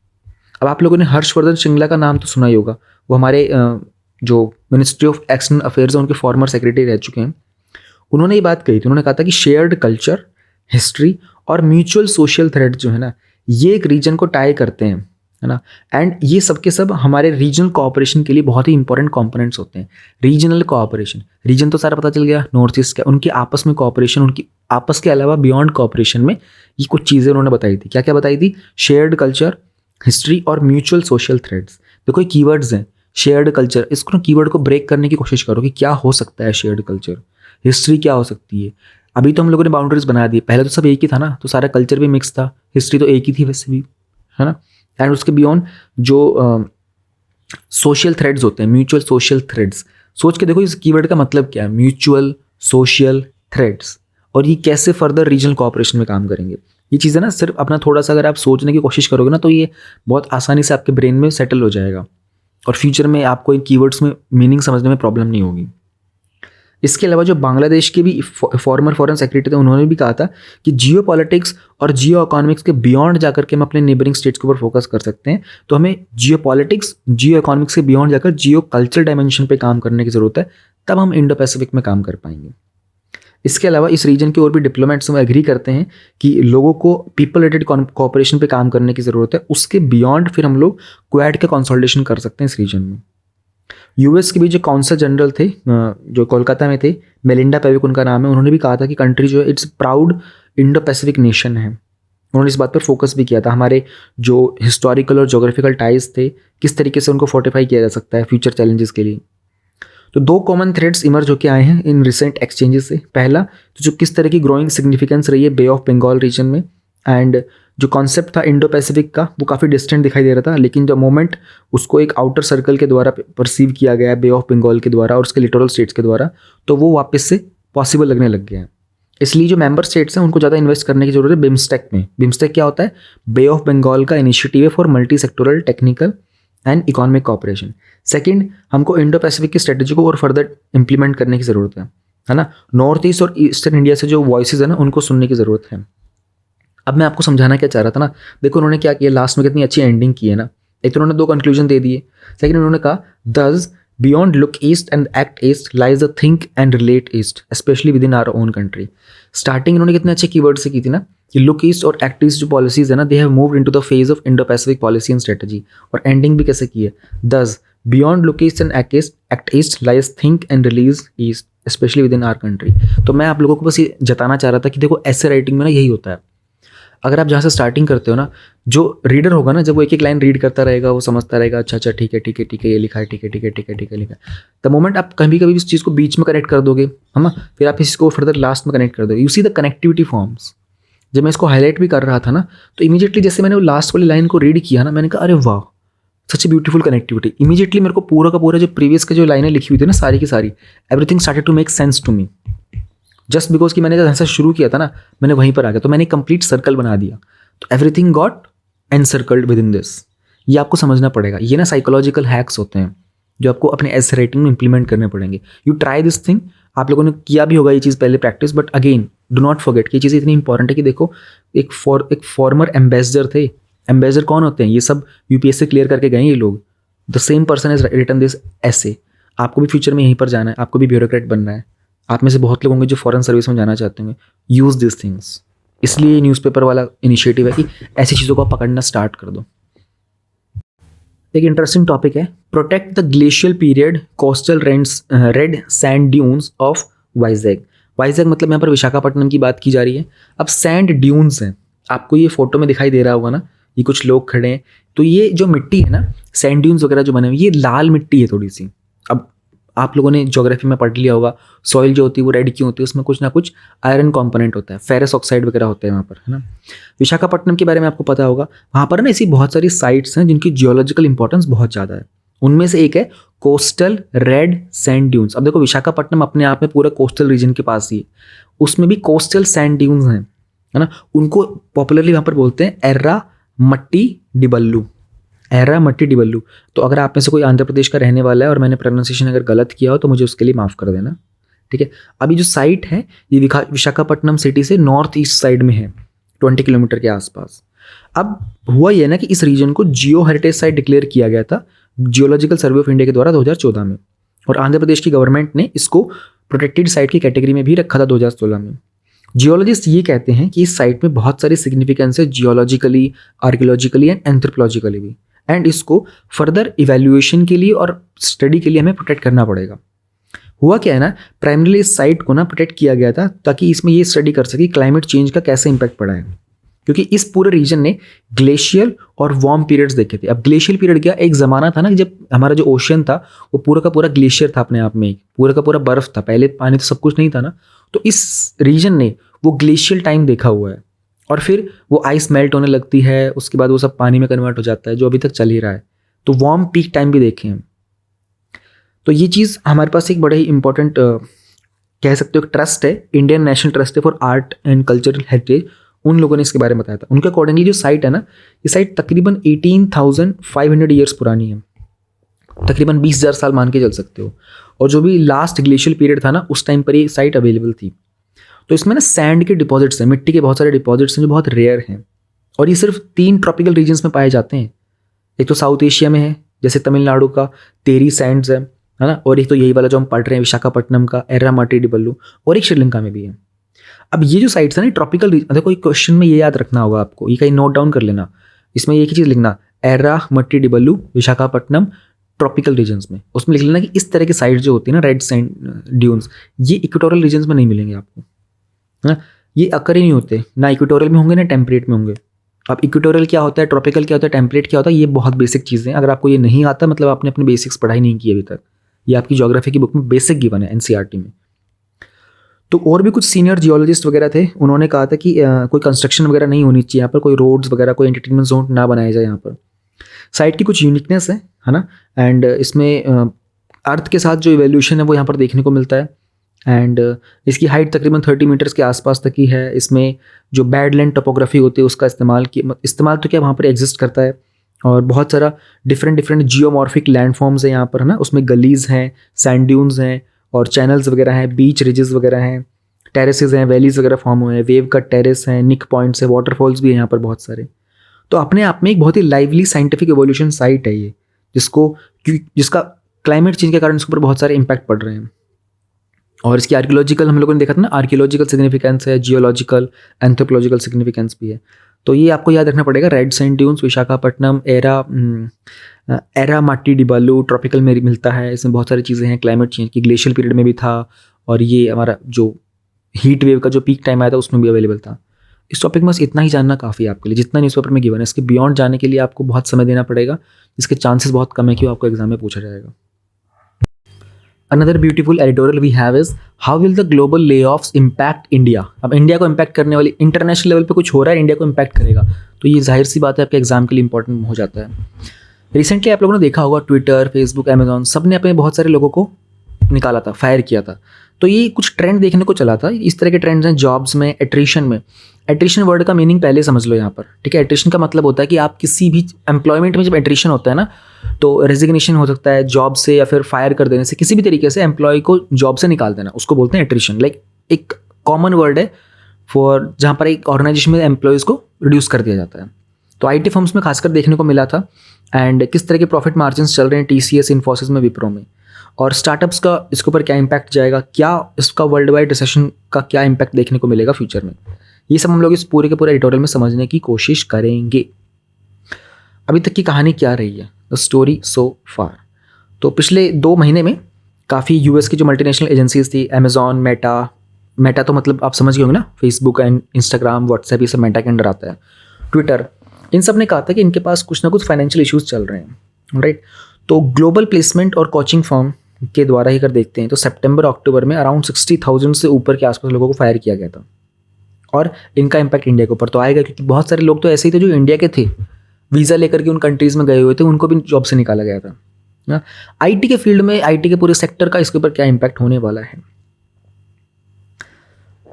अब आप लोगों ने हर्षवर्धन श्रृंगला का नाम तो सुना ही होगा, वो हमारे जो मिनिस्ट्री ऑफ एक्सटर्नल अफेयर्स है उनके फॉर्मर सेक्रेटरी रह चुके हैं। उन्होंने ये बात कही थी, उन्होंने कहा था कि शेयर्ड कल्चर, हिस्ट्री और म्यूचुअल सोशल थ्रेड जो है ना, ये एक रीजन को टाई करते हैं, है ना, एंड ये सब के सब हमारे रीजनल कोऑपरेशन के लिए बहुत ही इंपॉर्टेंट कंपोनेंट्स होते हैं। रीजनल कोऑपरेशन, रीजन तो सारा पता चल गया, नॉर्थ ईस्ट का, उनकी आपस में कोऑपरेशन, उनकी आपस के अलावा बियॉन्ड कोऑपरेशन में ये कुछ चीज़ें उन्होंने बताई थी। क्या क्या बताई थी, शेयर्ड कल्चर, हिस्ट्री और म्यूचुअल सोशल थ्रेड्स। देखो ये कीवर्ड्स हैं, शेयर्ड कल्चर, इसको ना कीवर्ड को ब्रेक करने की कोशिश करो कि क्या हो सकता है शेयर्ड कल्चर, हिस्ट्री क्या हो सकती है। अभी तो हम लोगों ने बाउंड्रीज बना दी, पहले तो सब एक ही था ना, तो सारा कल्चर भी मिक्स था, हिस्ट्री तो एक ही थी वैसे भी, है ना। एंड उसके बियॉन्ड जो सोशल थ्रेड्स होते हैं, म्यूचुअल सोशल थ्रेड्स, सोच के देखो इस कीवर्ड का मतलब क्या है, म्यूचुअल सोशल थ्रेड्स, और ये कैसे फर्दर रीजनल कोऑपरेशन में काम करेंगे। ये चीज़ें ना सिर्फ अपना थोड़ा सा अगर आप सोचने की कोशिश करोगे ना, तो ये बहुत आसानी से आपके ब्रेन में सेटल हो जाएगा, और फ्यूचर में आपको इन कीवर्ड्स में मीनिंग समझने में प्रॉब्लम नहीं होगी। इसके अलावा जो बांग्लादेश के भी फॉर्मर फॉरेन सेक्रेटरी थे, उन्होंने भी कहा था कि जियो पॉलिटिक्स और जियो इकोनॉमिक्स के बियॉन्ड जाकर के हम अपने नेबरिंग स्टेट्स के ऊपर फोकस कर सकते हैं। तो हमें जियो पॉलिटिक्स, जियो इकोनॉमिक्स के बियॉन्ड जाकर जियो कल्चरल डायमेंशन पे काम करने की ज़रूरत है, तब हम इंडो पैसिफिक में काम कर पाएंगे। इसके अलावा इस रीजन के और भी डिप्लोमेट्स में एग्री करते हैं कि लोगों को पीपल रिलेटेड कोऑपरेशन पे काम करने की ज़रूरत है, उसके बियॉन्ड फिर हम लोग क्वाड का कंसोलिडेशन कर सकते हैं इस रीजन में। यूएस के भी जो काउंसल जनरल थे जो कोलकाता में थे, मेलिंडा पेविक उनका नाम है, उन्होंने भी कहा था कि कंट्री जो है it's proud Indo Pacific nation है। उन्होंने इस बात पर फोकस भी किया था, हमारे जो हिस्टोरिकल और जोग्राफिकल टाइज थे किस तरीके से उनको फोर्टिफाई किया जा सकता है फ्यूचर चैलेंजेस के लिए। तो 2 कॉमन थ्रेड्स इमर्ज होकर आए हैं इन रिसेंट एक्सचेंजेस से। पहला तो जो किस तरह की ग्रोइंग सिग्निफिकेंस रही है बे ऑफ बंगाल रीजन में, एंड जो कॉन्सेप्ट था इंडो पैसिफिक का वो काफ़ी डिस्टेंट दिखाई दे रहा था, लेकिन द मोमेंट उसको एक आउटर सर्कल के द्वारा परसीव किया गया बे ऑफ बंगाल के द्वारा और उसके लिटोरल स्टेट्स के द्वारा, तो वो वापस से पॉसिबल लगने लग गया है। इसलिए जो मेंबर स्टेट्स हैं उनको ज़्यादा इन्वेस्ट करने की जरूरत है बिम्स्टेक में। बिम्स्टेक क्या होता है, बे ऑफ बंगाल का इनिशिएटिव है for multi sectoral technical and economic cooperation. Second, हमको इंडो पैसिफिक की स्ट्रेटेजी को और फर्दर इंप्लीमेंट करने की ज़रूरत है ना। नॉर्थ ईस्ट और ईस्टर्न इंडिया से जो वॉइसेज है ना उनको सुनने की ज़रूरत है। अब मैं आपको समझाना क्या चाह रहा था ना, देखो उन्होंने क्या किया, लास्ट में कितनी अच्छी एंडिंग की है ना एक तो उन्होंने 2 कंक्लूजन दे दिए। सेकंड उन्होंने कहा thus beyond look east and act east lies the think and relate east especially with in our own country. Starting इन्होंने कितने अच्छे कीवर्ड से की थी ना कि लुक ईस्ट और एक्ट ईस्ट जो पॉलिसीज है ना, they have moved into the phase of Indo Pacific policy and strategy. और एंडिंग भी कैसे की है, thus beyond look east and act east lies think and release east especially with in our country. तो मैं आप लोगों को बस ये जताना चाह रहा था कि देखो ऐसे राइटिंग में ना यही होता है। अगर आप जहाँ से स्टार्टिंग करते हो ना, जो रीडर होगा ना, जब वो एक एक लाइन रीड करता रहेगा वो समझता रहेगा अच्छा अच्छा ठीक है ठीक है ठीक है ये लिखा है, ठीक है ठीक है ठीक है ठीक है लिखा है। द मोमेंट आप कभी कभी इस चीज़ को बीच में कनेक्ट कर दोगे है ना, फिर आप इसको फर्दर लास्ट में कनेक्ट कर दोगे। You see the connectivity forms. जब मैं इसको हाईलाइट भी कर रहा था ना, तो इमीडिएटली जैसे मैंने वो लास्ट वाली लाइन को रीड किया ना, मैंने कहा अरे वाह सच ए ब्यूटीफुल कनेक्टिविटी। इमीडिएटली मेरे को पूरा का पूरा जो प्रीवियस के जो लाइनें लिखी हुई थी ना सारी की सारी, everything started to make sense to me. Just because कि मैंने जब ऐसा शुरू किया था ना, मैंने वहीं पर आ गया, तो मैंने कंप्लीट सर्कल बना दिया। तो everything got encircled with in this. ये आपको समझना पड़ेगा। ये ना साइकोलॉजिकल हैक्स होते हैं जो आपको अपने एसे राइटिंग में इंप्लीमेंट करने पड़ेंगे। You try this thing. आप लोगों ने किया भी होगा ये चीज़ पहले practice, but again do not forget कि ये चीज़ इतनी इंपॉर्टेंट है कि देखो एक फॉर्मर एम्बेसडर थे। एम्बेसडर कौन होते हैं? ये सब यूपीएससी क्लियर करके गए ये लोग। The same person is written this ऐसे। आपको भी फ्यूचर में यहीं पर जाना है, आपको भी ब्यूरोक्रेट बनना है। आप में से बहुत लोग होंगे जो फॉरेन सर्विस में जाना चाहते होंगे। Use this things. इसलिए न्यूज़पेपर वाला इनिशिएटिव है कि ऐसी चीज़ों को आप पकड़ना स्टार्ट कर दो। एक इंटरेस्टिंग टॉपिक है, protect the glacial period coastal red sand dunes of Vizag. Vizag मतलब यहाँ पर विशाखापट्टनम की बात की जा रही है। अब सैंड ड्यून्स हैं, आपको ये फोटो में दिखाई दे रहा होगा ना, ये कुछ लोग खड़े हैं। तो ये जो मिट्टी है ना, सैंड ड्यून्स वगैरह जो बने हुए, ये लाल मिट्टी है थोड़ी सी। अब आप लोगों ने ज्योग्राफी में पढ़ लिया होगा, सॉइल जो होती है वो रेड क्यों होती है, उसमें कुछ ना कुछ आयरन कंपोनेंट होता है, फेरस ऑक्साइड वगैरह होते हैं वहाँ पर, है ना। विशाखापट्टनम के बारे में आपको पता होगा, वहाँ पर ना ऐसी बहुत सारी साइट्स हैं जिनकी जियोलॉजिकल इंपॉर्टेंस बहुत ज़्यादा है। उनमें से एक है कोस्टल रेड सैंड ड्यून्स। अब देखो विशाखापट्टनम अपने आप में पूरा कोस्टल रीजन के पास ही है, उसमें भी कोस्टल सैंड ड्यून्स हैं, है ना। उनको पॉपुलरली वहाँ पर बोलते हैं एर्रा मट्टी डिबल्लू। एर्रा मट्टी डिबल्लू। तो अगर आप में से कोई आंध्र प्रदेश का रहने वाला है और मैंने प्रोनाउंसिएशन अगर गलत किया हो तो मुझे उसके लिए माफ़ कर देना, ठीक है। अभी जो साइट है ये विशाखापट्टनम सिटी से नॉर्थ ईस्ट साइड में है, 20 किलोमीटर के आसपास। अब हुआ ये ना कि इस रीजन को जियो हेरिटेज साइट डिक्लेयर किया गया था जियोलॉजिकल सर्वे ऑफ इंडिया के द्वारा 2014 में, और आंध्र प्रदेश की गवर्नमेंट ने इसको प्रोटेक्टेड साइट की कैटेगरी में भी रखा था 2016 में। जियोलॉजिस्ट ये कहते हैं कि इस साइट में बहुत सारी सिग्निफिकेंस है जियोलॉजिकली, आर्कियोलॉजिकली एंड एंथ्रोपोलॉजिकली भी, एंड इसको फर्दर इवैल्यूएशन के लिए और स्टडी के लिए हमें प्रोटेक्ट करना पड़ेगा। हुआ क्या है ना, प्राइमरीली इस साइट को ना प्रोटेक्ट किया गया था ताकि इसमें ये स्टडी कर सके क्लाइमेट चेंज का कैसे इंपैक्ट पड़ा है, क्योंकि इस पूरे रीजन ने ग्लेशियल और वार्म पीरियड्स देखे थे। अब ग्लेशियल पीरियड क्या, एक ज़माना था ना जब हमारा जो ओशन था वो पूरा का पूरा ग्लेशियर था, अपने आप में पूरा का पूरा बर्फ था, पहले पानी तो सब कुछ नहीं था ना। तो इस रीजन ने वो ग्लेशियल टाइम देखा हुआ है, और फिर वो आइस मेल्ट होने लगती है, उसके बाद वो सब पानी में कन्वर्ट हो जाता है, जो अभी तक चल ही रहा है। तो वार्म पीक टाइम भी देखे हैं। तो ये चीज़ हमारे पास एक बड़े ही इंपॉर्टेंट कह सकते हो ट्रस्ट है, इंडियन नेशनल ट्रस्ट है for art and cultural heritage. उन लोगों ने इसके बारे में बताया था। उनके अकॉर्डिंगली जो साइट है ना, ये साइट तकरीबन 18,500 ईयर्स पुरानी है, तकरीबन 20,000 साल मान के चल सकते हो। और जो भी लास्ट ग्लेशियल पीरियड था ना, उस टाइम पर ये साइट अवेलेबल थी। तो इसमें ना सैंड के डिपॉजिट्स हैं, मिट्टी के बहुत सारे डिपॉजिट्स हैं जो बहुत रेयर हैं, और ये सिर्फ 3 ट्रॉपिकल रीजन्स में पाए जाते हैं। एक तो साउथ एशिया में है, जैसे तमिलनाडु का तेरी सैंड्स है ना, और एक तो यही वाला जो हम पढ़ रहे हैं विशाखापट्टनम का एर्रा मट्टी डिबल्लू, और एक श्रीलंका में भी है। अब ये जो साइट्स है ना ट्रॉपिकल, देखो एक क्वेश्चन में ये याद रखना होगा आपको, ये कहीं नोट डाउन कर लेना। इसमें एक ही चीज़ लिखना, एर्रा मट्टी डिबल्लू विशाखापट्टनम ट्रॉपिकल रीजन्स में। उसमें लिख लेना कि इस तरह की साइट्स जो होती है ना रेड सैंड ड्यून्स, ये इक्वेटोरियल रीजन्स में नहीं मिलेंगे आपको, है ना। ये अकर ही नहीं होते, ना इक्वेटोरियल में होंगे ना टेम्परेट में होंगे। अब इक्वेटोरियल क्या होता है, ट्रॉपिकल क्या होता है, टेम्परेट क्या होता है, ये बहुत बेसिक चीज़ें हैं। अगर आपको ये नहीं आता मतलब आपने अपने बेसिक्स पढ़ाई नहीं की अभी तक। ये आपकी ज्योग्राफी की बुक में बेसिक गिवन है एनसीईआरटी में। तो और भी कुछ सीनियर जियोलॉजिस्ट वगैरह थे, उन्होंने कहा था कि कोई कंस्ट्रक्शन वगैरह नहीं होनी चाहिए यहाँ पर, कोई रोड्स वगैरह, कोई एंटरटेनमेंट जोन ना बनाया जाए यहाँ पर। साइट की कुछ यूनिकनेस है ना, एंड इसमें अर्थ के साथ जो इवोल्यूशन है वो यहाँ पर देखने को मिलता है। एंड इसकी हाइट तकरीबन 30 मीटर्स के आसपास तक ही है। इसमें जो बैडलैंड टोपोग्राफी होती है उसका इस्तेमाल तो क्या वहाँ पर एग्जिस्ट करता है, और बहुत सारा डिफरेंट जियोमॉर्फिक लैंडफॉर्म्स हैं यहाँ पर, है ना। उसमें गलीज हैं, सैंड ड्यून्स हैं, और चैनल्स वगैरह हैं, बीच रिजेस वगैरह हैं, टेरेसेस हैं, वैलीज वगैरह फॉर्म हुए हैं, वेव कट टेरेस हैं, निक पॉइंट्स है, वाटरफॉल्स भी हैं यहाँ पर बहुत सारे। तो अपने आप में एक बहुत ही लाइवली साइंटिफिक एवोल्यूशन साइट है ये, जिसका क्लाइमेट चेंज के कारण इसके ऊपर बहुत सारे इम्पैक्ट पड़ रहे हैं। और इसकी आर्कियोलॉजिकल हम लोगों ने देखा था ना, आर्कियोलॉजिकल सिग्निफिकेंस है, जियोलॉजिकल, एंथ्रोपोलॉजिकल सिग्निफिकेंस भी है। तो ये आपको याद रखना पड़ेगा। Red sand dunes, Visakhapatnam, era माटी डिबालू, ट्रॉपिकल में मिलता है। इसमें बहुत सारी चीज़ें हैं। क्लाइमेट चेंज की ग्लेशियल पीरियड में भी था, और ये हमारा जो हीट वेव का जो पीक टाइम आया था उसमें भी अवेलेबल था। इस टॉपिक में बस इतना ही जानना काफ़ी है आपके लिए, जितना न्यूज़पेपर में गिवन है। इसके बियॉन्ड जाने के लिए आपको बहुत समय देना पड़ेगा, इसके चांसेस बहुत कम है कि वो आपको एग्जाम में पूछा जाएगा। Another beautiful editorial we have is how will the global layoffs impact India? अब इंडिया को इम्पैक्ट करने वाली, इंटरनेशनल लेवल पे कुछ हो रहा है, इंडिया को इम्पैक्ट करेगा, तो ये जाहिर सी बात है आपके एग्जाम के लिए इंपॉर्टेंट हो जाता है। रिसेंटली आप लोगों ने देखा होगा, ट्विटर, फेसबुक, अमेजॉन, सब ने अपने बहुत सारे लोगों को निकाला था, फायर किया था। तो ये कुछ ट्रेंड देखने को चला था। इस तरह के ट्रेंड्स हैं जॉब्स में, एट्रिशन में। एट्रिशन वर्ड का मीनिंग पहले समझ लो यहाँ पर, ठीक है। एट्रिशन का मतलब होता है कि आप किसी भी एम्प्लॉयमेंट में जब एट्रिशन होता है ना, तो रेजिग्नेशन हो सकता है जॉब से, या फिर फायर कर देने से, किसी भी तरीके से एम्प्लॉय को जॉब से निकाल देना, उसको बोलते हैं एट्रिशन। लाइक एक कॉमन वर्ड है फॉर जहाँ पर एक ऑर्गेनाइजेशन में एम्प्लॉयज़ को रिड्यूस कर दिया जाता है। तो आईटी फर्म्स में खासकर देखने को मिला था। एंड किस तरह के प्रॉफिट मार्जिन्स चल रहे हैं TCS, इन्फोसिस में, विप्रो में, और स्टार्टअप्स का इसके ऊपर क्या इम्पैक्ट जाएगा, क्या इसका वर्ल्ड वाइड रिसेशन का क्या इम्पैक्ट देखने को मिलेगा फ्यूचर में, ये सब हम लोग इस पूरे के पूरे एडिटोरियल में समझने की कोशिश करेंगे। अभी तक की कहानी क्या रही है, द स्टोरी सो फार। तो पिछले 2 महीने में काफ़ी यूएस की जो मल्टीनेशनल एजेंसीज थी, अमेजॉन, मेटा तो मतलब आप समझ गए होंगे ना, फेसबुक एंड इंस्टाग्राम, व्हाट्सएप, ये सब मेटा के अंडर आता है, ट्विटर, इन सब ने कहा था कि इनके पास कुछ ना कुछ फाइनेंशियल इश्यूज चल रहे हैं, राइट। तो ग्लोबल प्लेसमेंट और कोचिंग फर्म के द्वारा ही अगर देखते हैं तो सितंबर अक्टूबर में अराउंड 60,000 से ऊपर के आसपास लोगों को फायर किया गया था। और इनका इम्पैक्ट इंडिया के ऊपर तो आएगा, क्योंकि बहुत सारे लोग तो ऐसे ही थे जो इंडिया के थे, वीज़ा लेकर के उन कंट्रीज़ में गए हुए थे, उनको भी जॉब से निकाला गया था ना। आईटी के फील्ड में, आईटी के पूरे सेक्टर का इसके ऊपर क्या इम्पैक्ट होने वाला है,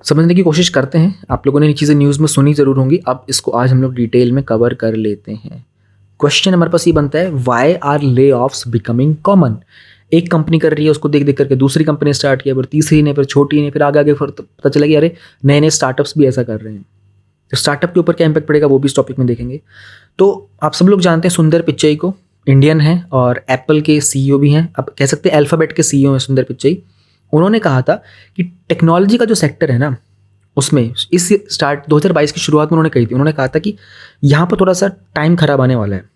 समझने की कोशिश करते हैं। आप लोगों ने ये चीज़ें न्यूज़ में सुनी ज़रूर होंगी, अब इसको आज हम लोग डिटेल में कवर कर लेते हैं। क्वेश्चन हमारे पास ये बनता है, वाई आर ले ऑफ्स बिकमिंग कॉमन। एक कंपनी कर रही है, उसको देख देख करके दूसरी कंपनी स्टार्ट किया, फिर तीसरी ने, फिर छोटी ने, फिर आगे आगे फिर पता चला कि अरे नए नए स्टार्टअप्स भी ऐसा कर रहे हैं। तो स्टार्टअप के ऊपर क्या इम्पैक्ट पड़ेगा वो भी इस टॉपिक में देखेंगे। तो आप सब लोग जानते हैं सुंदर पिच्चई को, इंडियन है और एप्पल के CEO भी हैं, अब कह सकते हैं अल्फ़ाबेट के CEO हैं सुंदर पिच्चई। उन्होंने कहा था कि टेक्नोलॉजी का जो सेक्टर है ना, उसमें इस 2022 की शुरुआत में उन्होंने कही थी, उन्होंने कहा था कि यहाँ पर थोड़ा सा टाइम खराब आने वाला है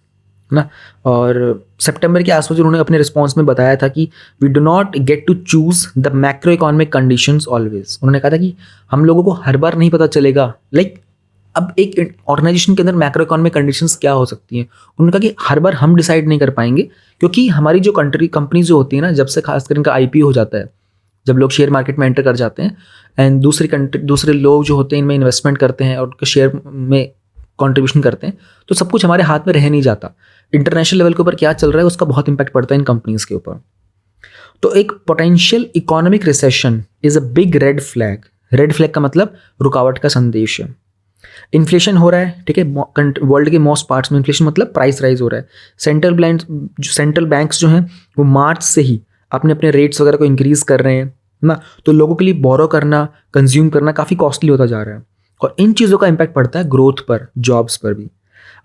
ना। और सितंबर के आसपास उन्होंने अपने रिस्पॉन्स में बताया था कि we do not get to choose the macro economic conditions always. उन्होंने कहा था कि हम लोगों को हर बार नहीं पता चलेगा, लाइक अब एक ऑर्गेनाइजेशन के अंदर मैक्रो इकोनॉमिक कंडीशंस क्या हो सकती हैं। उन्होंने कहा कि हर बार हम डिसाइड नहीं कर पाएंगे, क्योंकि हमारी जो कंपनीज जो होती है ना, जब से खासकर इनका IPO हो जाता है, जब लोग शेयर मार्केट में एंटर कर जाते हैं एंड दूसरे लोग जो होते हैं इनमें इन्वेस्टमेंट करते हैं और उनके शेयर में कंट्रीब्यूशन करते हैं, तो सब कुछ हमारे हाथ में रह नहीं जाता। इंटरनेशनल लेवल के ऊपर क्या चल रहा है उसका बहुत इंपैक्ट पड़ता है इन कंपनीज के ऊपर। तो एक potential economic recession is a big red flag. Red flag का मतलब रुकावट का संदेश है। इन्फ्लेशन हो रहा है, ठीक है, वर्ल्ड के मोस्ट पार्ट्स में इन्फ्लेशन मतलब प्राइस राइज हो रहा है। सेंट्रल बैंक्स जो हैं वो मार्च से ही अपने अपने रेट्स वगैरह को इंक्रीज कर रहे हैं ना। तो लोगों के लिए बोरो करना, कंज्यूम करना काफ़ी कॉस्टली होता जा रहा है, और इन चीज़ों का इम्पैक्ट पड़ता है ग्रोथ पर, जॉब्स पर भी।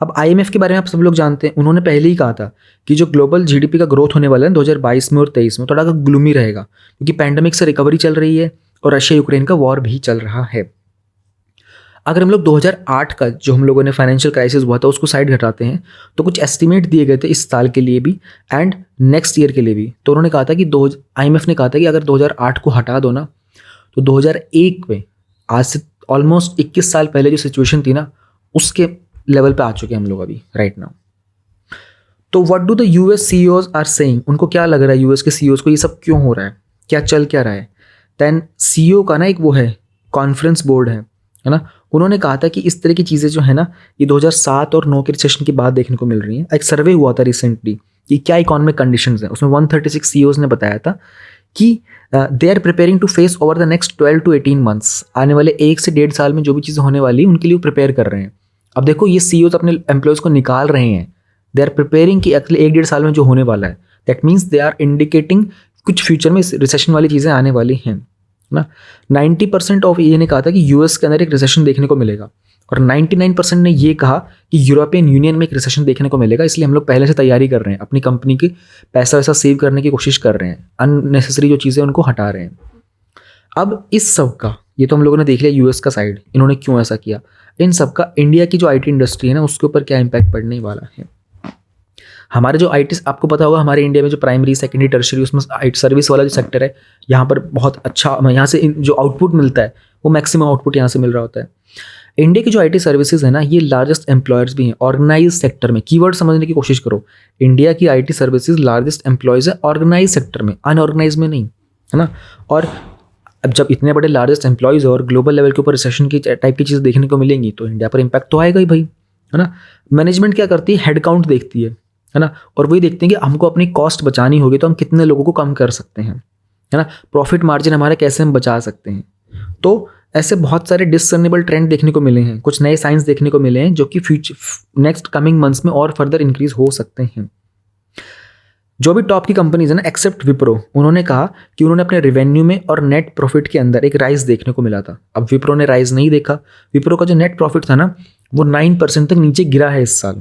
अब IMF के बारे में आप सब लोग जानते हैं, उन्होंने पहले ही कहा था कि जो ग्लोबल GDP का ग्रोथ होने वाला है 2022 में और 23 में थोड़ा ग्लूमी रहेगा, क्योंकि पैंडेमिक से रिकवरी चल रही है और रशिया यूक्रेन का वॉर भी चल रहा है। अगर हम लोग 2008 का जो हम लोगों ने फाइनेंशियल क्राइसिस हुआ था उसको साइड घटाते हैं, तो कुछ एस्टिमेट दिए गए थे इस साल के लिए भी एंड नेक्स्ट ईयर के लिए भी। तो उन्होंने कहा था कि IMF ने कहा था कि अगर 2008 को हटा दो ना, तो 2001 में, आज से ऑलमोस्ट 21 साल पहले जो सिचुएशन थी ना, उसके लेवल पे आ चुके हैं हम लोग अभी राइट नाउ। तो what do the US CEOs are saying, उनको क्या लग रहा है US के CEOs को, ये सब क्यों हो रहा है, क्या चल क्या रहा है। देन CEO का ना एक वो है कॉन्फ्रेंस बोर्ड है ना, उन्होंने कहा था कि इस तरह की चीज़ें जो है ना, ये 2007 और 9 के रिसेशन के बाद देखने को मिल रही हैं। एक सर्वे हुआ था रिसेंटली कि क्या इकोनॉमिक कंडीशंस हैं, उसमें 136 CEOs ने बताया था कि they are preparing to face over the next 12 to 18 months, आने वाले 1 से 1.5 साल में जो भी चीज़ें होने वाली है उनके लिए प्रिपेयर कर रहे हैं। अब देखो ये CEOs अपने एम्प्लॉयज़ को निकाल रहे हैं, दे आर प्रिपेयरिंग कि अगले 1-1.5 साल में जो होने वाला है, that means they are indicating कुछ फ्यूचर में रिसेशन वाली चीज़ें आने वाली हैं ना। 90% ऑफ ये ने कहा था कि US के अंदर एक रिसेशन देखने को मिलेगा, और 99% ने ये कहा कि यूरोपियन यूनियन में एक रिसेशन देखने को मिलेगा, इसलिए हम लोग पहले से तैयारी कर रहे हैं, अपनी कंपनी की पैसा वैसा सेव करने की कोशिश कर रहे हैं, अननेसेसरी जो चीज़ें उनको हटा रहे हैं। अब इस सब का, ये तो हम लोगों ने देख लिया यूएस का साइड, इन्होंने क्यों ऐसा किया, इन सब का इंडिया की जो आईटी इंडस्ट्री है ना उसके ऊपर क्या इम्पैक्ट पड़ने वाला है। हमारे जो आईटी, आपको पता होगा हमारे इंडिया में जो प्राइमरी सेकेंडरी टर्शरी उसमें आईटी सर्विस वाला जो सेक्टर है, यहाँ पर बहुत अच्छा, यहाँ से जो आउटपुट मिलता है वो मैक्सिमम आउटपुट यहाँ से मिल रहा होता है। इंडिया की जो आईटी सर्विसेज है ना, ये लार्जेस्ट एम्प्लॉयर्स भी हैं ऑर्गेनाइज सेक्टर में। कीवर्ड समझने की कोशिश करो, इंडिया की आईटी सर्विसेज लार्जेस्ट एम्प्लॉयज है ऑर्गेनाइज सेक्टर में, अनऑर्गेनाइज में नहीं, है ना। और अब जब इतने बड़े लार्जेस्ट एम्प्लॉयज और ग्लोबल लेवल के ऊपर रिसेशन की टाइप की चीज़ देखने को मिलेंगी तो इंडिया पर इम्पैक्ट तो आएगा ही भाई, है ना। मैनेजमेंट क्या करती है, हेड काउंट देखती है ना, और वही देखते हैं कि हमको अपनी कॉस्ट बचानी होगी तो हम कितने लोगों को कम कर सकते हैं, है ना। प्रॉफिट मार्जिन हमारा कैसे हम बचा सकते हैं। तो ऐसे बहुत सारे डिसर्नेबल ट्रेंड देखने को मिले हैं, कुछ नए साइंस देखने को मिले हैं जो कि फ्यूचर नेक्स्ट कमिंग मंथ्स में और फर्दर इंक्रीज हो सकते हैं। जो भी टॉप की कंपनीज है ना, एक्सेप्ट विप्रो, उन्होंने कहा कि उन्होंने अपने रेवेन्यू में और नेट प्रॉफिट के अंदर एक राइज देखने को मिला था। अब विप्रो ने राइज नहीं देखा, विप्रो का जो नेट प्रॉफिट था ना वो 9% तक नीचे गिरा है इस साल,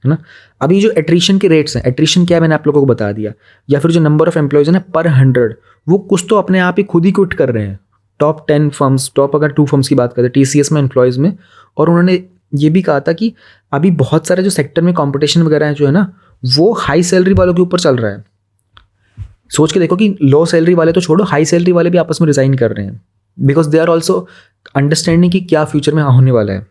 है ना। अभी जो एट्रीशन के रेट्स हैं, एट्रीशन क्या है मैंने आप लोगों को बता दिया, या फिर जो नंबर ऑफ एम्प्लॉयज है ना पर 100, वो कुछ तो अपने आप ही खुद ही क्विट कर रहे हैं। टॉप 10 फर्म्स, टॉप अगर 2 फर्म्स की बात करें टीसीएस में एम्प्लॉयज़ में, और उन्होंने ये भी कहा था कि अभी बहुत सारे जो सेक्टर में कंपटीशन वगैरह है जो है ना वो हाई सैलरी वालों के ऊपर चल रहा है। सोच के देखो कि लो सैलरी वाले तो छोड़ो, हाई सैलरी वाले भी आपस में रिजाइन कर रहे हैं, because they are also understanding कि क्या फ्यूचर में होने वाला है।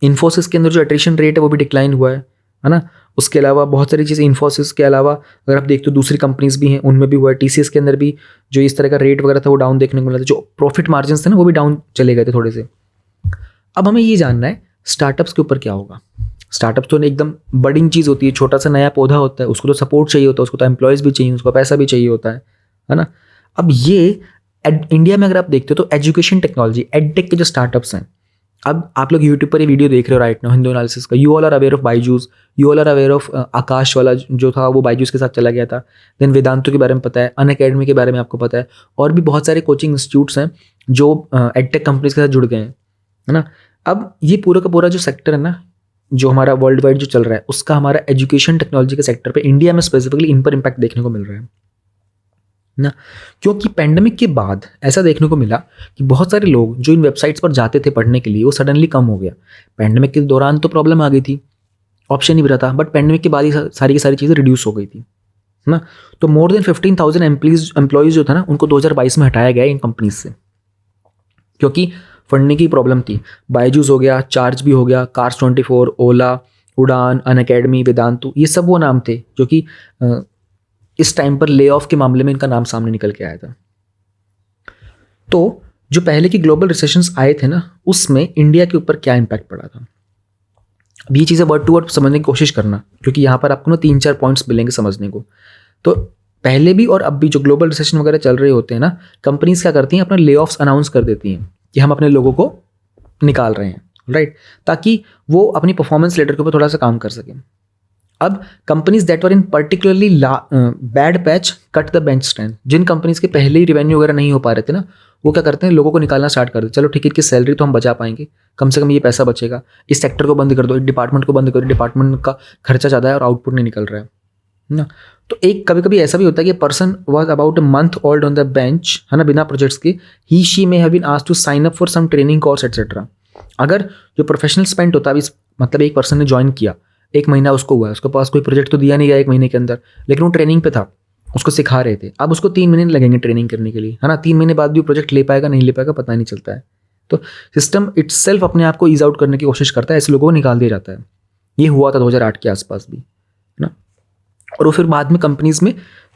इन्फोसिस के अंदर जो एट्रिशन रेट है वो भी डिक्लाइन हुआ है ना। उसके अलावा बहुत सारी चीज़ें, इन्फोसिस के अलावा अगर आप देखते हो दूसरी कंपनीज भी हैं उनमें भी हुआ है। टीसीएस के अंदर भी जो इस तरह का रेट वगैरह था वो डाउन देखने को मिला था, जो प्रॉफिट मार्जिन थे ना वो भी डाउन चले गए थे थोड़े से। अब हमें ये जानना है स्टार्टअप्स के ऊपर क्या होगा। स्टार्टअप्स तो एकदम बड़ी चीज़ होती है, छोटा सा नया पौधा होता है, उसको तो सपोर्ट चाहिए होता है, उसको तो एम्प्लॉयज़ भी चाहिए, उसको पैसा भी चाहिए होता है ना। अब ये इंडिया में अगर आप देखते हो तो एजुकेशन टेक्नोलॉजी, एडटेक के जो स्टार्टअप्स हैं, अब आप लोग यूट्यूब पर ये वीडियो देख रहे हो राइट नाउ, हिंदू एनालिसिस का, you all are aware of Byju's, you all are aware of Aakash वाला जो था वो बायजूस के साथ चला गया था। देन वेदांतु के बारे में पता है, अनअकैडमी के बारे में आपको पता है, और भी बहुत सारे कोचिंग इंस्टीट्यूट्स हैं जो एडटेक कंपनीज के साथ जुड़ गए हैं, है ना। अब ये पूरा का पूरा जो सेक्टर है ना, जो हमारा वर्ल्ड वाइड जो चल रहा है, उसका हमारा एजुकेशन टेक्नोलॉजी के सेक्टर पे इंडिया में स्पेसिफिकली इन पर इम्पैक्ट देखने को मिल रहा है ना। क्योंकि पैंडेमिक के बाद ऐसा देखने को मिला कि बहुत सारे लोग जो इन वेबसाइट्स पर जाते थे पढ़ने के लिए वो सडनली कम हो गया। पैंडेमिक के दौरान तो प्रॉब्लम आ गई थी, ऑप्शन नहीं भी रहा था, बट पैंडेमिक के बाद ही सारी की सारी चीज़ें रिड्यूस हो गई थी, है ना। तो मोर देन 15,000 एम्प्लॉयज़ जो था ना उनको 2022 में हटाया गया इन कंपनीज से, क्योंकि फंडिंग की प्रॉब्लम थी। बायजूस हो गया, चार्ज भी हो गया, कार्स 24, ओला, उड़ान, अनअकैडमी, वेदांतु, ये सब वो नाम थे जो कि इस टाइम पर ले ऑफ के मामले में इनका नाम सामने निकल के आया था। तो जो पहले की ग्लोबल रिसेशंस आए थे ना उसमें इंडिया के ऊपर क्या इम्पैक्ट पड़ा था। अब ये चीज़ें वर्ड टू वर्ड समझने की कोशिश करना, क्योंकि यहाँ पर आपको ना 3-4 पॉइंट्स मिलेंगे समझने को। तो पहले भी और अब भी जो ग्लोबल रिसेशन वगैरह चल रहे होते हैं ना, कंपनीज क्या करती हैं, अपना ले ऑफ्स अनाउंस कर देती हैं कि हम अपने लोगों को निकाल रहे हैं, राइट, ताकि वो अपनी परफॉर्मेंस लेटर के ऊपर थोड़ा सा काम कर सकें। अब companies that were in particularly bad patch cut the bench strength, जिन कंपनीज के पहले ही रेवेन्यू वगैरह नहीं हो पा रहे थे ना, वो क्या करते हैं, लोगों को निकालना स्टार्ट कर दो। चलो ठीक है, इसकी सैलरी तो हम बचा पाएंगे, कम से कम ये पैसा बचेगा, इस सेक्टर को बंद कर दो, इस डिपार्टमेंट को बंद करो, डिपार्टमेंट का खर्चा ज़्यादा है और आउटपुट नहीं निकल रहा है ना। तो एक कभी कभी ऐसा भी होता है कि person was about a month old on the bench, है ना, बिना प्रोजेक्ट्स के, he she may have been asked to sign up for some training course etcetera. अगर जो प्रोफेशनल स्पेंड होता है, मतलब एक पर्सन ने ज्वाइन किया, 1 महीना उसको हुआ है, उसके पास कोई प्रोजेक्ट तो दिया नहीं गया 1 महीने के अंदर, लेकिन वो ट्रेनिंग पे था, उसको सिखा रहे थे। अब उसको 3 महीने लगेंगे ट्रेनिंग करने के लिए, है ना। 3 महीने बाद भी प्रोजेक्ट ले पाएगा नहीं ले पाएगा पता नहीं चलता है। तो सिस्टम इटसेल्फ अपने आप को ईज आउट करने की कोशिश करता है, ऐसे लोगों को निकाल दिया जाता है। ये हुआ था 2008 के आसपास भी, है ना। और वो फिर बाद में कंपनीज में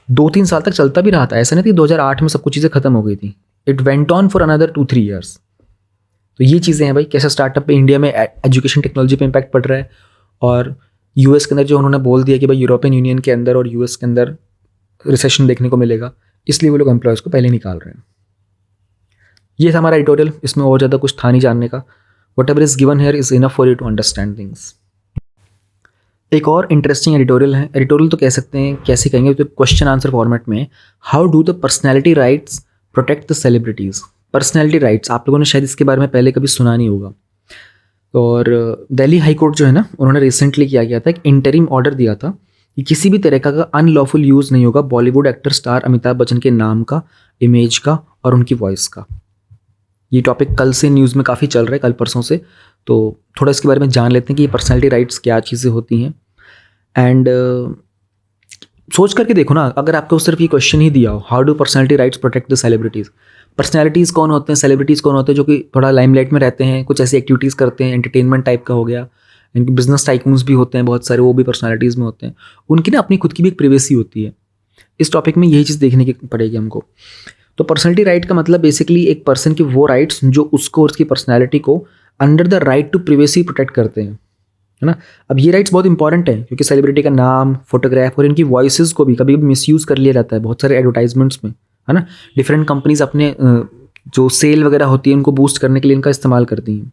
2-3 साल तक चलता भी रहा था, ऐसा नहीं थी 2008 में सब कुछ चीज़ें खत्म हो गई थी। It went on for another 2-3 years. तो ये चीज़ें हैं भाई, कैसा स्टार्टअप पे इंडिया में एजुकेशन टेक्नोलॉजी पे इम्पैक्ट पड़ रहा है। और यूएस के अंदर जो उन्होंने बोल दिया कि भाई यूरोपियन यूनियन के अंदर और यूएस के अंदर रिसेशन देखने को मिलेगा, इसलिए वो लोग एम्प्लॉयज़ को पहले निकाल रहे हैं। ये था हमारा एडिटोरियल, इसमें और ज़्यादा कुछ था नहीं जानने का। Whatever is given here is enough for you to understand things. एक और इंटरेस्टिंग एडिटोरियल है, एडिटोरियल तो कह सकते हैं, कैसे कहेंगे, तो क्वेश्चन आंसर फॉर्मेट में, how do the personality rights protect the celebrities. Personality rights आप लोगों ने शायद इसके बारे में पहले कभी सुना नहीं होगा। और दिल्ली हाई कोर्ट जो है ना, उन्होंने रिसेंटली क्या किया था, एक इंटरिम ऑर्डर दिया था कि किसी भी तरह का अनलॉफुल यूज़ नहीं होगा बॉलीवुड एक्टर स्टार अमिताभ बच्चन के नाम का, इमेज का और उनकी वॉइस का। ये टॉपिक कल से न्यूज़ में काफ़ी चल रहा है, कल परसों से, तो थोड़ा इसके बारे में जान लेते हैं कि ये पर्सनैलिटी राइट्स क्या चीज़ें होती हैं। एंड सोच करके देखो ना, अगर आपको सिर्फ ये क्वेश्चन ही दिया हो, how do personality rights protect the celebrities. Personalities कौन होते हैं, सेलिब्रिटीज़ कौन होते हैं जो कि थोड़ा लाइमलाइट में रहते हैं, कुछ ऐसी एक्टिविटीज़ करते हैं, एंटरटेनमेंट टाइप का हो गया, इनके बिजनेस टाइकून्स भी होते हैं बहुत सारे, वो भी पर्सनैलिटीज़ में होते हैं। उनकी ना अपनी खुद की भी एक प्रिवेसी होती है। इस टॉपिक में यही चीज़ देखने की पड़ेगी हमको। तो पर्सनैलिटी राइट का मतलब बेसिकली एक पर्सन की वो राइट्स जो उसको और उसकी पर्सनैलिटी को under the right to privacy protect करते हैं, है ना। अब ये राइट्स बहुत इंपॉर्टेंट है क्योंकि सेलिब्रिटी का नाम, फोटोग्राफ और इनकी वॉइसेस को भी कभी कभी मिसयूज़ कर लिया जाता है बहुत सारे एडवर्टाइजमेंट्स में, है ना। डिफरेंट कंपनीज अपने जो सेल वगैरह होती है उनको बूस्ट करने के लिए इनका इस्तेमाल करती हैं।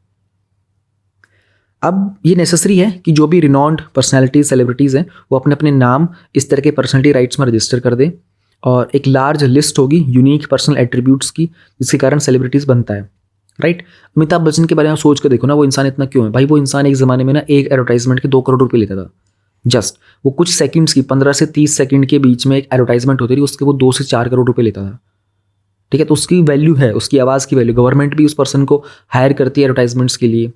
अब ये नेसेसरी है कि जो भी रिनॉन्ड पर्सनैलिटीज सेलिब्रिटीज़ हैं वो अपने अपने नाम इस तरह के पर्सनैलिटी राइट्स में रजिस्टर कर दें, और एक लार्ज लिस्ट होगी यूनिक पर्सनल एट्रीब्यूट्स की जिसके कारण सेलिब्रिटीज़ बनता है, राइट। अमिताभ बच्चन के बारे में सोच कर देखो ना, वो इंसान इतना क्यों है भाई। वो इंसान एक ज़माने में ना एक एडवर्टाइजमेंट के 2 करोड़ रुपये लेता था। जस्ट वो कुछ सेकंड्स की 15 से 30 सेकंड के बीच में एक एडवर्टाइजमेंट होती थी, उसके वो 2 से 4 करोड़ रुपये लेता था, ठीक है। तो उसकी वैल्यू है, उसकी आवाज़ की वैल्यू, गवर्नमेंट भी उस पर्सन को हायर करती है एडवर्टाइजमेंट्स के लिए।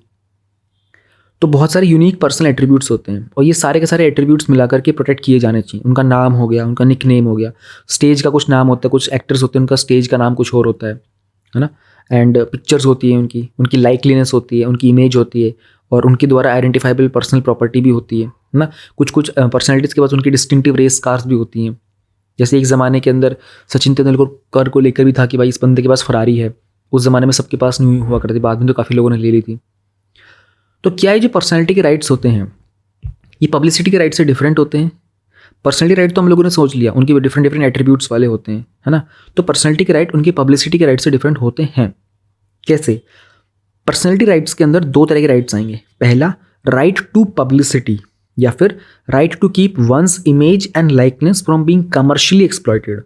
तो बहुत सारे यूनिक पर्सनल एट्रीब्यूट्स होते हैं और ये सारे के सारे एट्रीब्यूट्स मिला करके प्रोटेक्ट किए जाने चाहिए। उनका नाम हो गया, उनका निक नेम हो गया, स्टेज का कुछ नाम होता है, कुछ एक्टर्स होते हैं उनका स्टेज का नाम कुछ और होता है ना। एंड पिक्चर्स होती है उनकी लाइकलीनेस होती है, उनकी इमेज होती है और उनके द्वारा आइडेंटिफाइबल पर्सनल प्रॉपर्टी भी होती है ना। कुछ पर्सनैलिटीज़ के पास उनकी डिस्टिंक्टिव रेस कार्स भी होती हैं। जैसे एक ज़माने के अंदर सचिन तेंदुलकर को लेकर भी था कि भाई इस बंदे के पास फरारी है, उस ज़माने में सबके पास नहीं हुआ करती, बाद में तो काफ़ी लोगों ने ले ली थी। तो क्या ये जो पर्सनैलिटी के राइट्स होते हैं ये पब्लिसिटी के राइट से डिफरेंट होते हैं। पर्सनैलिटी राइट तो हम लोगों ने सोच लिया, उनके डिफरेंट एट्रीब्यूट्स वाले होते हैं, है ना। तो पर्सनैलिटी के राइट उनकी पब्लिसिटी के राइट से डिफरेंट होते हैं। कैसे? पर्सनैलिटी राइट्स के अंदर 2 तरह के राइट्स आएंगे। पहला, राइट टू पब्लिसिटी या फिर right to keep one's image and likeness from being commercially exploited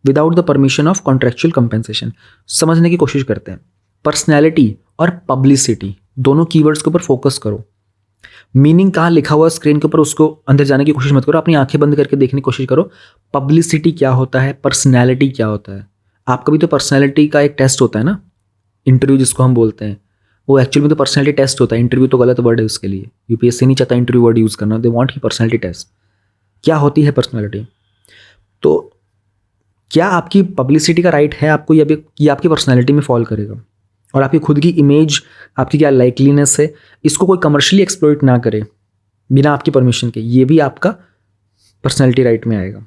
without the permission of contractual compensation. समझने की कोशिश करते हैं। पर्सनैलिटी और पब्लिसिटी दोनों कीवर्ड्स के ऊपर फोकस करो। मीनिंग कहाँ लिखा हुआ स्क्रीन के ऊपर उसको अंदर जाने की कोशिश मत करो, अपनी आंखें बंद करके देखने की कोशिश करो। पब्लिसिटी क्या होता है, पर्सनैलिटी क्या होता है। आपका भी तो पर्सनैलिटी का एक टेस्ट होता है ना, इंटरव्यू जिसको हम बोलते हैं, वो एक्चुअली में तो पर्सनैलिटी टेस्ट होता है। इंटरव्यू तो गलत वर्ड है उसके लिए, यूपीएससी नहीं चाहता इंटरव्यू वर्ड यूज़ करना, दे वांट ही पर्सनैलिटी टेस्ट। क्या होती है पर्सनैलिटी? तो क्या आपकी पब्लिसिटी का राइट है आपको, या आपकी पर्सनैलिटी में फॉल करेगा? और आपकी खुद की इमेज, आपकी क्या लाइकलीनेस है, इसको कोई कमर्शियली एक्सप्लॉइट ना करे बिना आपकी परमिशन के, ये भी आपका पर्सनैलिटी राइट में आएगा।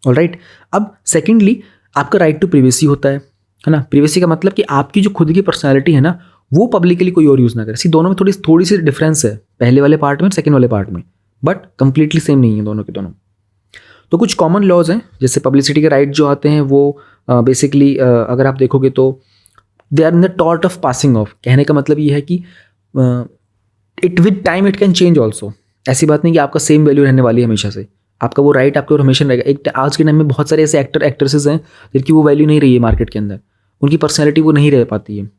ऑलराइट। अब सेकेंडली आपका राइट टू प्रिवेसी होता है ना। प्रिवेसी का मतलब कि आपकी जो खुद की पर्सनैलिटी है ना वो पब्लिकली कोई और यूज़ ना करे। सी दोनों में थोड़ी सी डिफरेंस है, पहले वाले पार्ट में सेकेंड वाले पार्ट में, बट कंप्लीटली सेम नहीं है दोनों के दोनों। तो कुछ कॉमन लॉज हैं, जैसे पब्लिसिटी के राइट जो आते हैं वो बेसिकली अगर आप देखोगे तो they are in the tort of passing off. कहने का मतलब ये है कि it with time it can change also. ऐसी बात नहीं कि आपका सेम वैल्यू रहने वाली है हमेशा से, आपका वो राइट आपके हमेशा रहेगा। एक आज के टाइम में बहुत सारे ऐसे एक्टर एक्ट्रेसेस हैं जिनकी वो वैल्यू नहीं रही है मार्केट के अंदर, उनकी पर्सनैलिटी वो नहीं रह पाती है।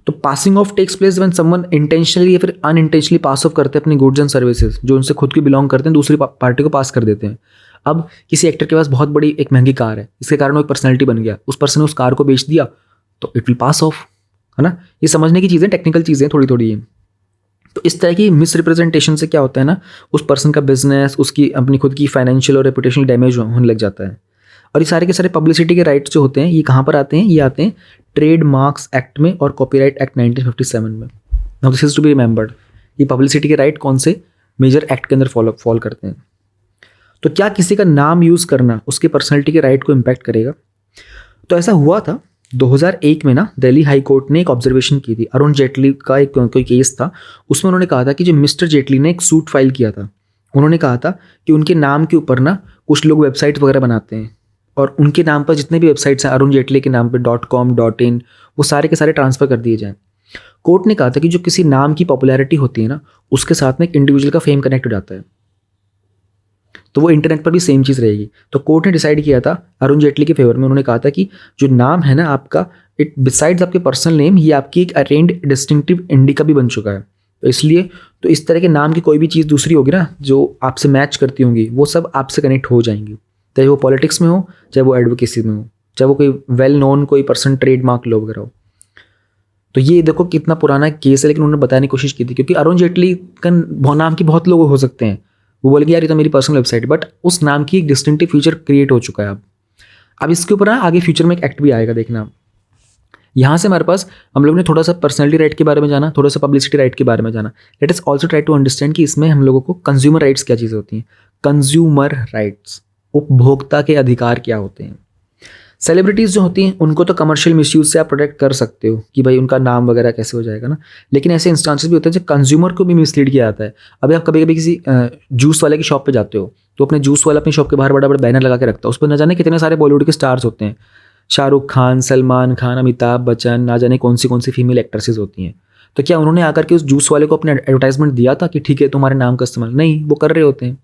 तो passing off takes place when someone intentionally या फिर अनइंटेंशनली पास ऑफ करते हैं अपनी गुड्स एंड सर्विसेज जो उनसे खुद की बिलोंग करते हैं, दूसरी पार्टी को पास कर देते हैं। अब किसी एक्टर के पास बहुत बड़ी एक महंगी कार है, इसके कारण वो एक पर्सनैलिटी बन गया, उस पर्सन ने उस कार को बेच दिया तो इट विल पास ऑफ, है ना। ये समझने की चीज़ें, टेक्निकल चीज़ें थोड़ी थोड़ी हैं। तो इस तरह की मिस रिप्रेजेंटेशन से क्या होता है ना, उस पर्सन का बिजनेस, उसकी अपनी खुद की फाइनेंशियल और रेपुटेशनल डैमेज होने लग जाता है। और ये सारे के सारे पब्लिसिटी के राइट्स जो होते हैं ये कहाँ पर आते हैं? ये आते हैं ट्रेड मार्क्स एक्ट में और कॉपीराइट एक्ट 1957 में। Now this is to be remembered. ये पब्लिसिटी के राइट कौन से मेजर एक्ट के अंदर फॉल करते हैं। तो क्या किसी का नाम यूज़ करना उसके पर्सनैलिटी के राइट को इम्पैक्ट करेगा? तो ऐसा हुआ था 2001 में ना, दिल्ली हाई कोर्ट ने एक ऑब्जर्वेशन की थी। अरुण जेटली का एक कोई केस था, उसमें उन्होंने कहा था कि जो मिस्टर जेटली ने एक सूट फाइल किया था, उन्होंने कहा था कि उनके नाम के ऊपर ना कुछ लोग वेबसाइट वगैरह बनाते हैं और उनके नाम पर जितने भी वेबसाइट्स हैं अरुण जेटली के नाम पे .com .in वो सारे के सारे ट्रांसफ़र कर दिए जाएं। कोर्ट ने कहा था कि जो किसी नाम की पॉपुलैरिटी होती है ना उसके साथ में एक इंडिविजुअल का फेम कनेक्ट हो जाता है। तो वो इंटरनेट पर भी सेम चीज़ रहेगी। तो कोर्ट ने डिसाइड किया था अरुण जेटली के फेवर में, उन्होंने कहा था कि जो नाम है ना आपका, इट बिसाइड्स आपके पर्सनल नेम, ये आपकी एक अटेंड डिस्टिंक्टिव इंडिका भी बन चुका है। तो इसलिए तो इस तरह के नाम की कोई भी चीज़ दूसरी होगी ना जो आपसे मैच करती होंगी, वो सब आपसे कनेक्ट हो जाएंगी, चाहे वो पॉलिटिक्स में हो, चाहे वो एडवोकेसी में हो, चाहे वो कोई वेल नोन कोई पर्सन ट्रेडमार्क लो वगैरह हो। तो ये देखो कितना पुराना केस है, लेकिन उन्होंने बताने की कोशिश की थी, क्योंकि अरुण जेटली का नाम की बहुत लोग हो सकते हैं, वो बोलेंगे यार ये तो मेरी पर्सनल वेबसाइट, बट उस नाम की एक डिस्टिंक्टिव फीचर क्रिएट हो चुका है अब इसके ऊपर ना आगे फ्यूचर में एक एक्ट भी आएगा, देखना। यहाँ से हमारे पास हम लोग ने थोड़ा सा पर्सनलिटी राइट के बारे में जाना, थोड़ा सा पब्लिसिटी राइट के बारे में जाना। Let us also try to understand कि इसमें हम लोगों को कंज्यूमर राइट्स क्या चीज़ें होती हैं। कंज्यूमर राइट्स, उपभोक्ता के अधिकार क्या होते हैं। सेलिब्रिटीज़ जो होती हैं उनको तो कमर्शियल मिसयूज से आप प्रोटेक्ट कर सकते हो कि भाई उनका नाम वगैरह कैसे हो जाएगा ना, लेकिन ऐसे इंस्टांसेस भी होते हैं जब कंज्यूमर को भी मिसलीड किया जाता है। अभी आप कभी कभी किसी जूस वाले की शॉप पे जाते हो, तो अपने जूस वाला अपनी शॉप के बाहर बड़ा बड़ा बैनर लगा के रखता है, उस पर न जाने कितने सारे बॉलीवुड के स्टार्स होते हैं, शाहरुख खान, सलमान खान, अमिताभ बच्चन, ना जाने कौन सी फीमेल एक्ट्रेसेस होती हैं। तो क्या उन्होंने आकर के उस जूस वाले को अपने एडवर्टाइजमेंट दिया था कि ठीक है तुम्हारे नाम का इस्तेमाल? नहीं, वो कर रहे होते हैं।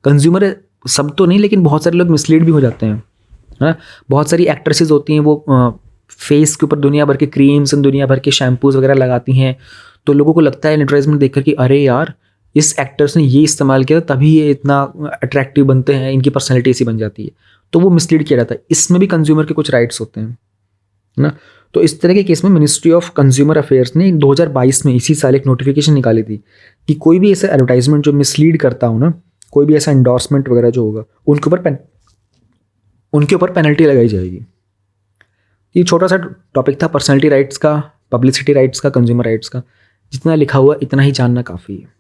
कंज्यूमर सब तो नहीं, लेकिन बहुत सारे लोग मिसलीड भी हो जाते हैं, है ना। बहुत सारी एक्ट्रेसेस होती हैं, वो फेस के ऊपर दुनिया भर के क्रीम्स एंड दुनिया भर के शैम्पूज वगैरह लगाती हैं, तो लोगों को लगता है एडवर्टाइजमेंट देख कर कि अरे यार इस एक्टर्स ने ये इस्तेमाल किया तभी ये इतना अट्रैक्टिव बनते हैं, इनकी पर्सनैलिटी ऐसी बन जाती है, तो वो मिसलीड किया जाता है। इसमें भी कंज्यूमर के कुछ राइट्स होते हैं, है ना। तो इस तरह के केस में मिनिस्ट्री ऑफ कंज्यूमर अफेयर्स ने 2022 में इसी साल एक नोटिफिकेशन निकाली थी कि कोई भी ऐसा एडवर्टाइजमेंट जो मिसलीड करता हो ना, कोई भी ऐसा एंडोर्समेंट वगैरह जो होगा, उनके ऊपर पेनल्टी लगाई जाएगी। ये छोटा सा टॉपिक था पर्सनैलिटी राइट्स का, पब्लिसिटी राइट्स का, कंज्यूमर राइट्स का। जितना लिखा हुआ इतना ही जानना काफ़ी है।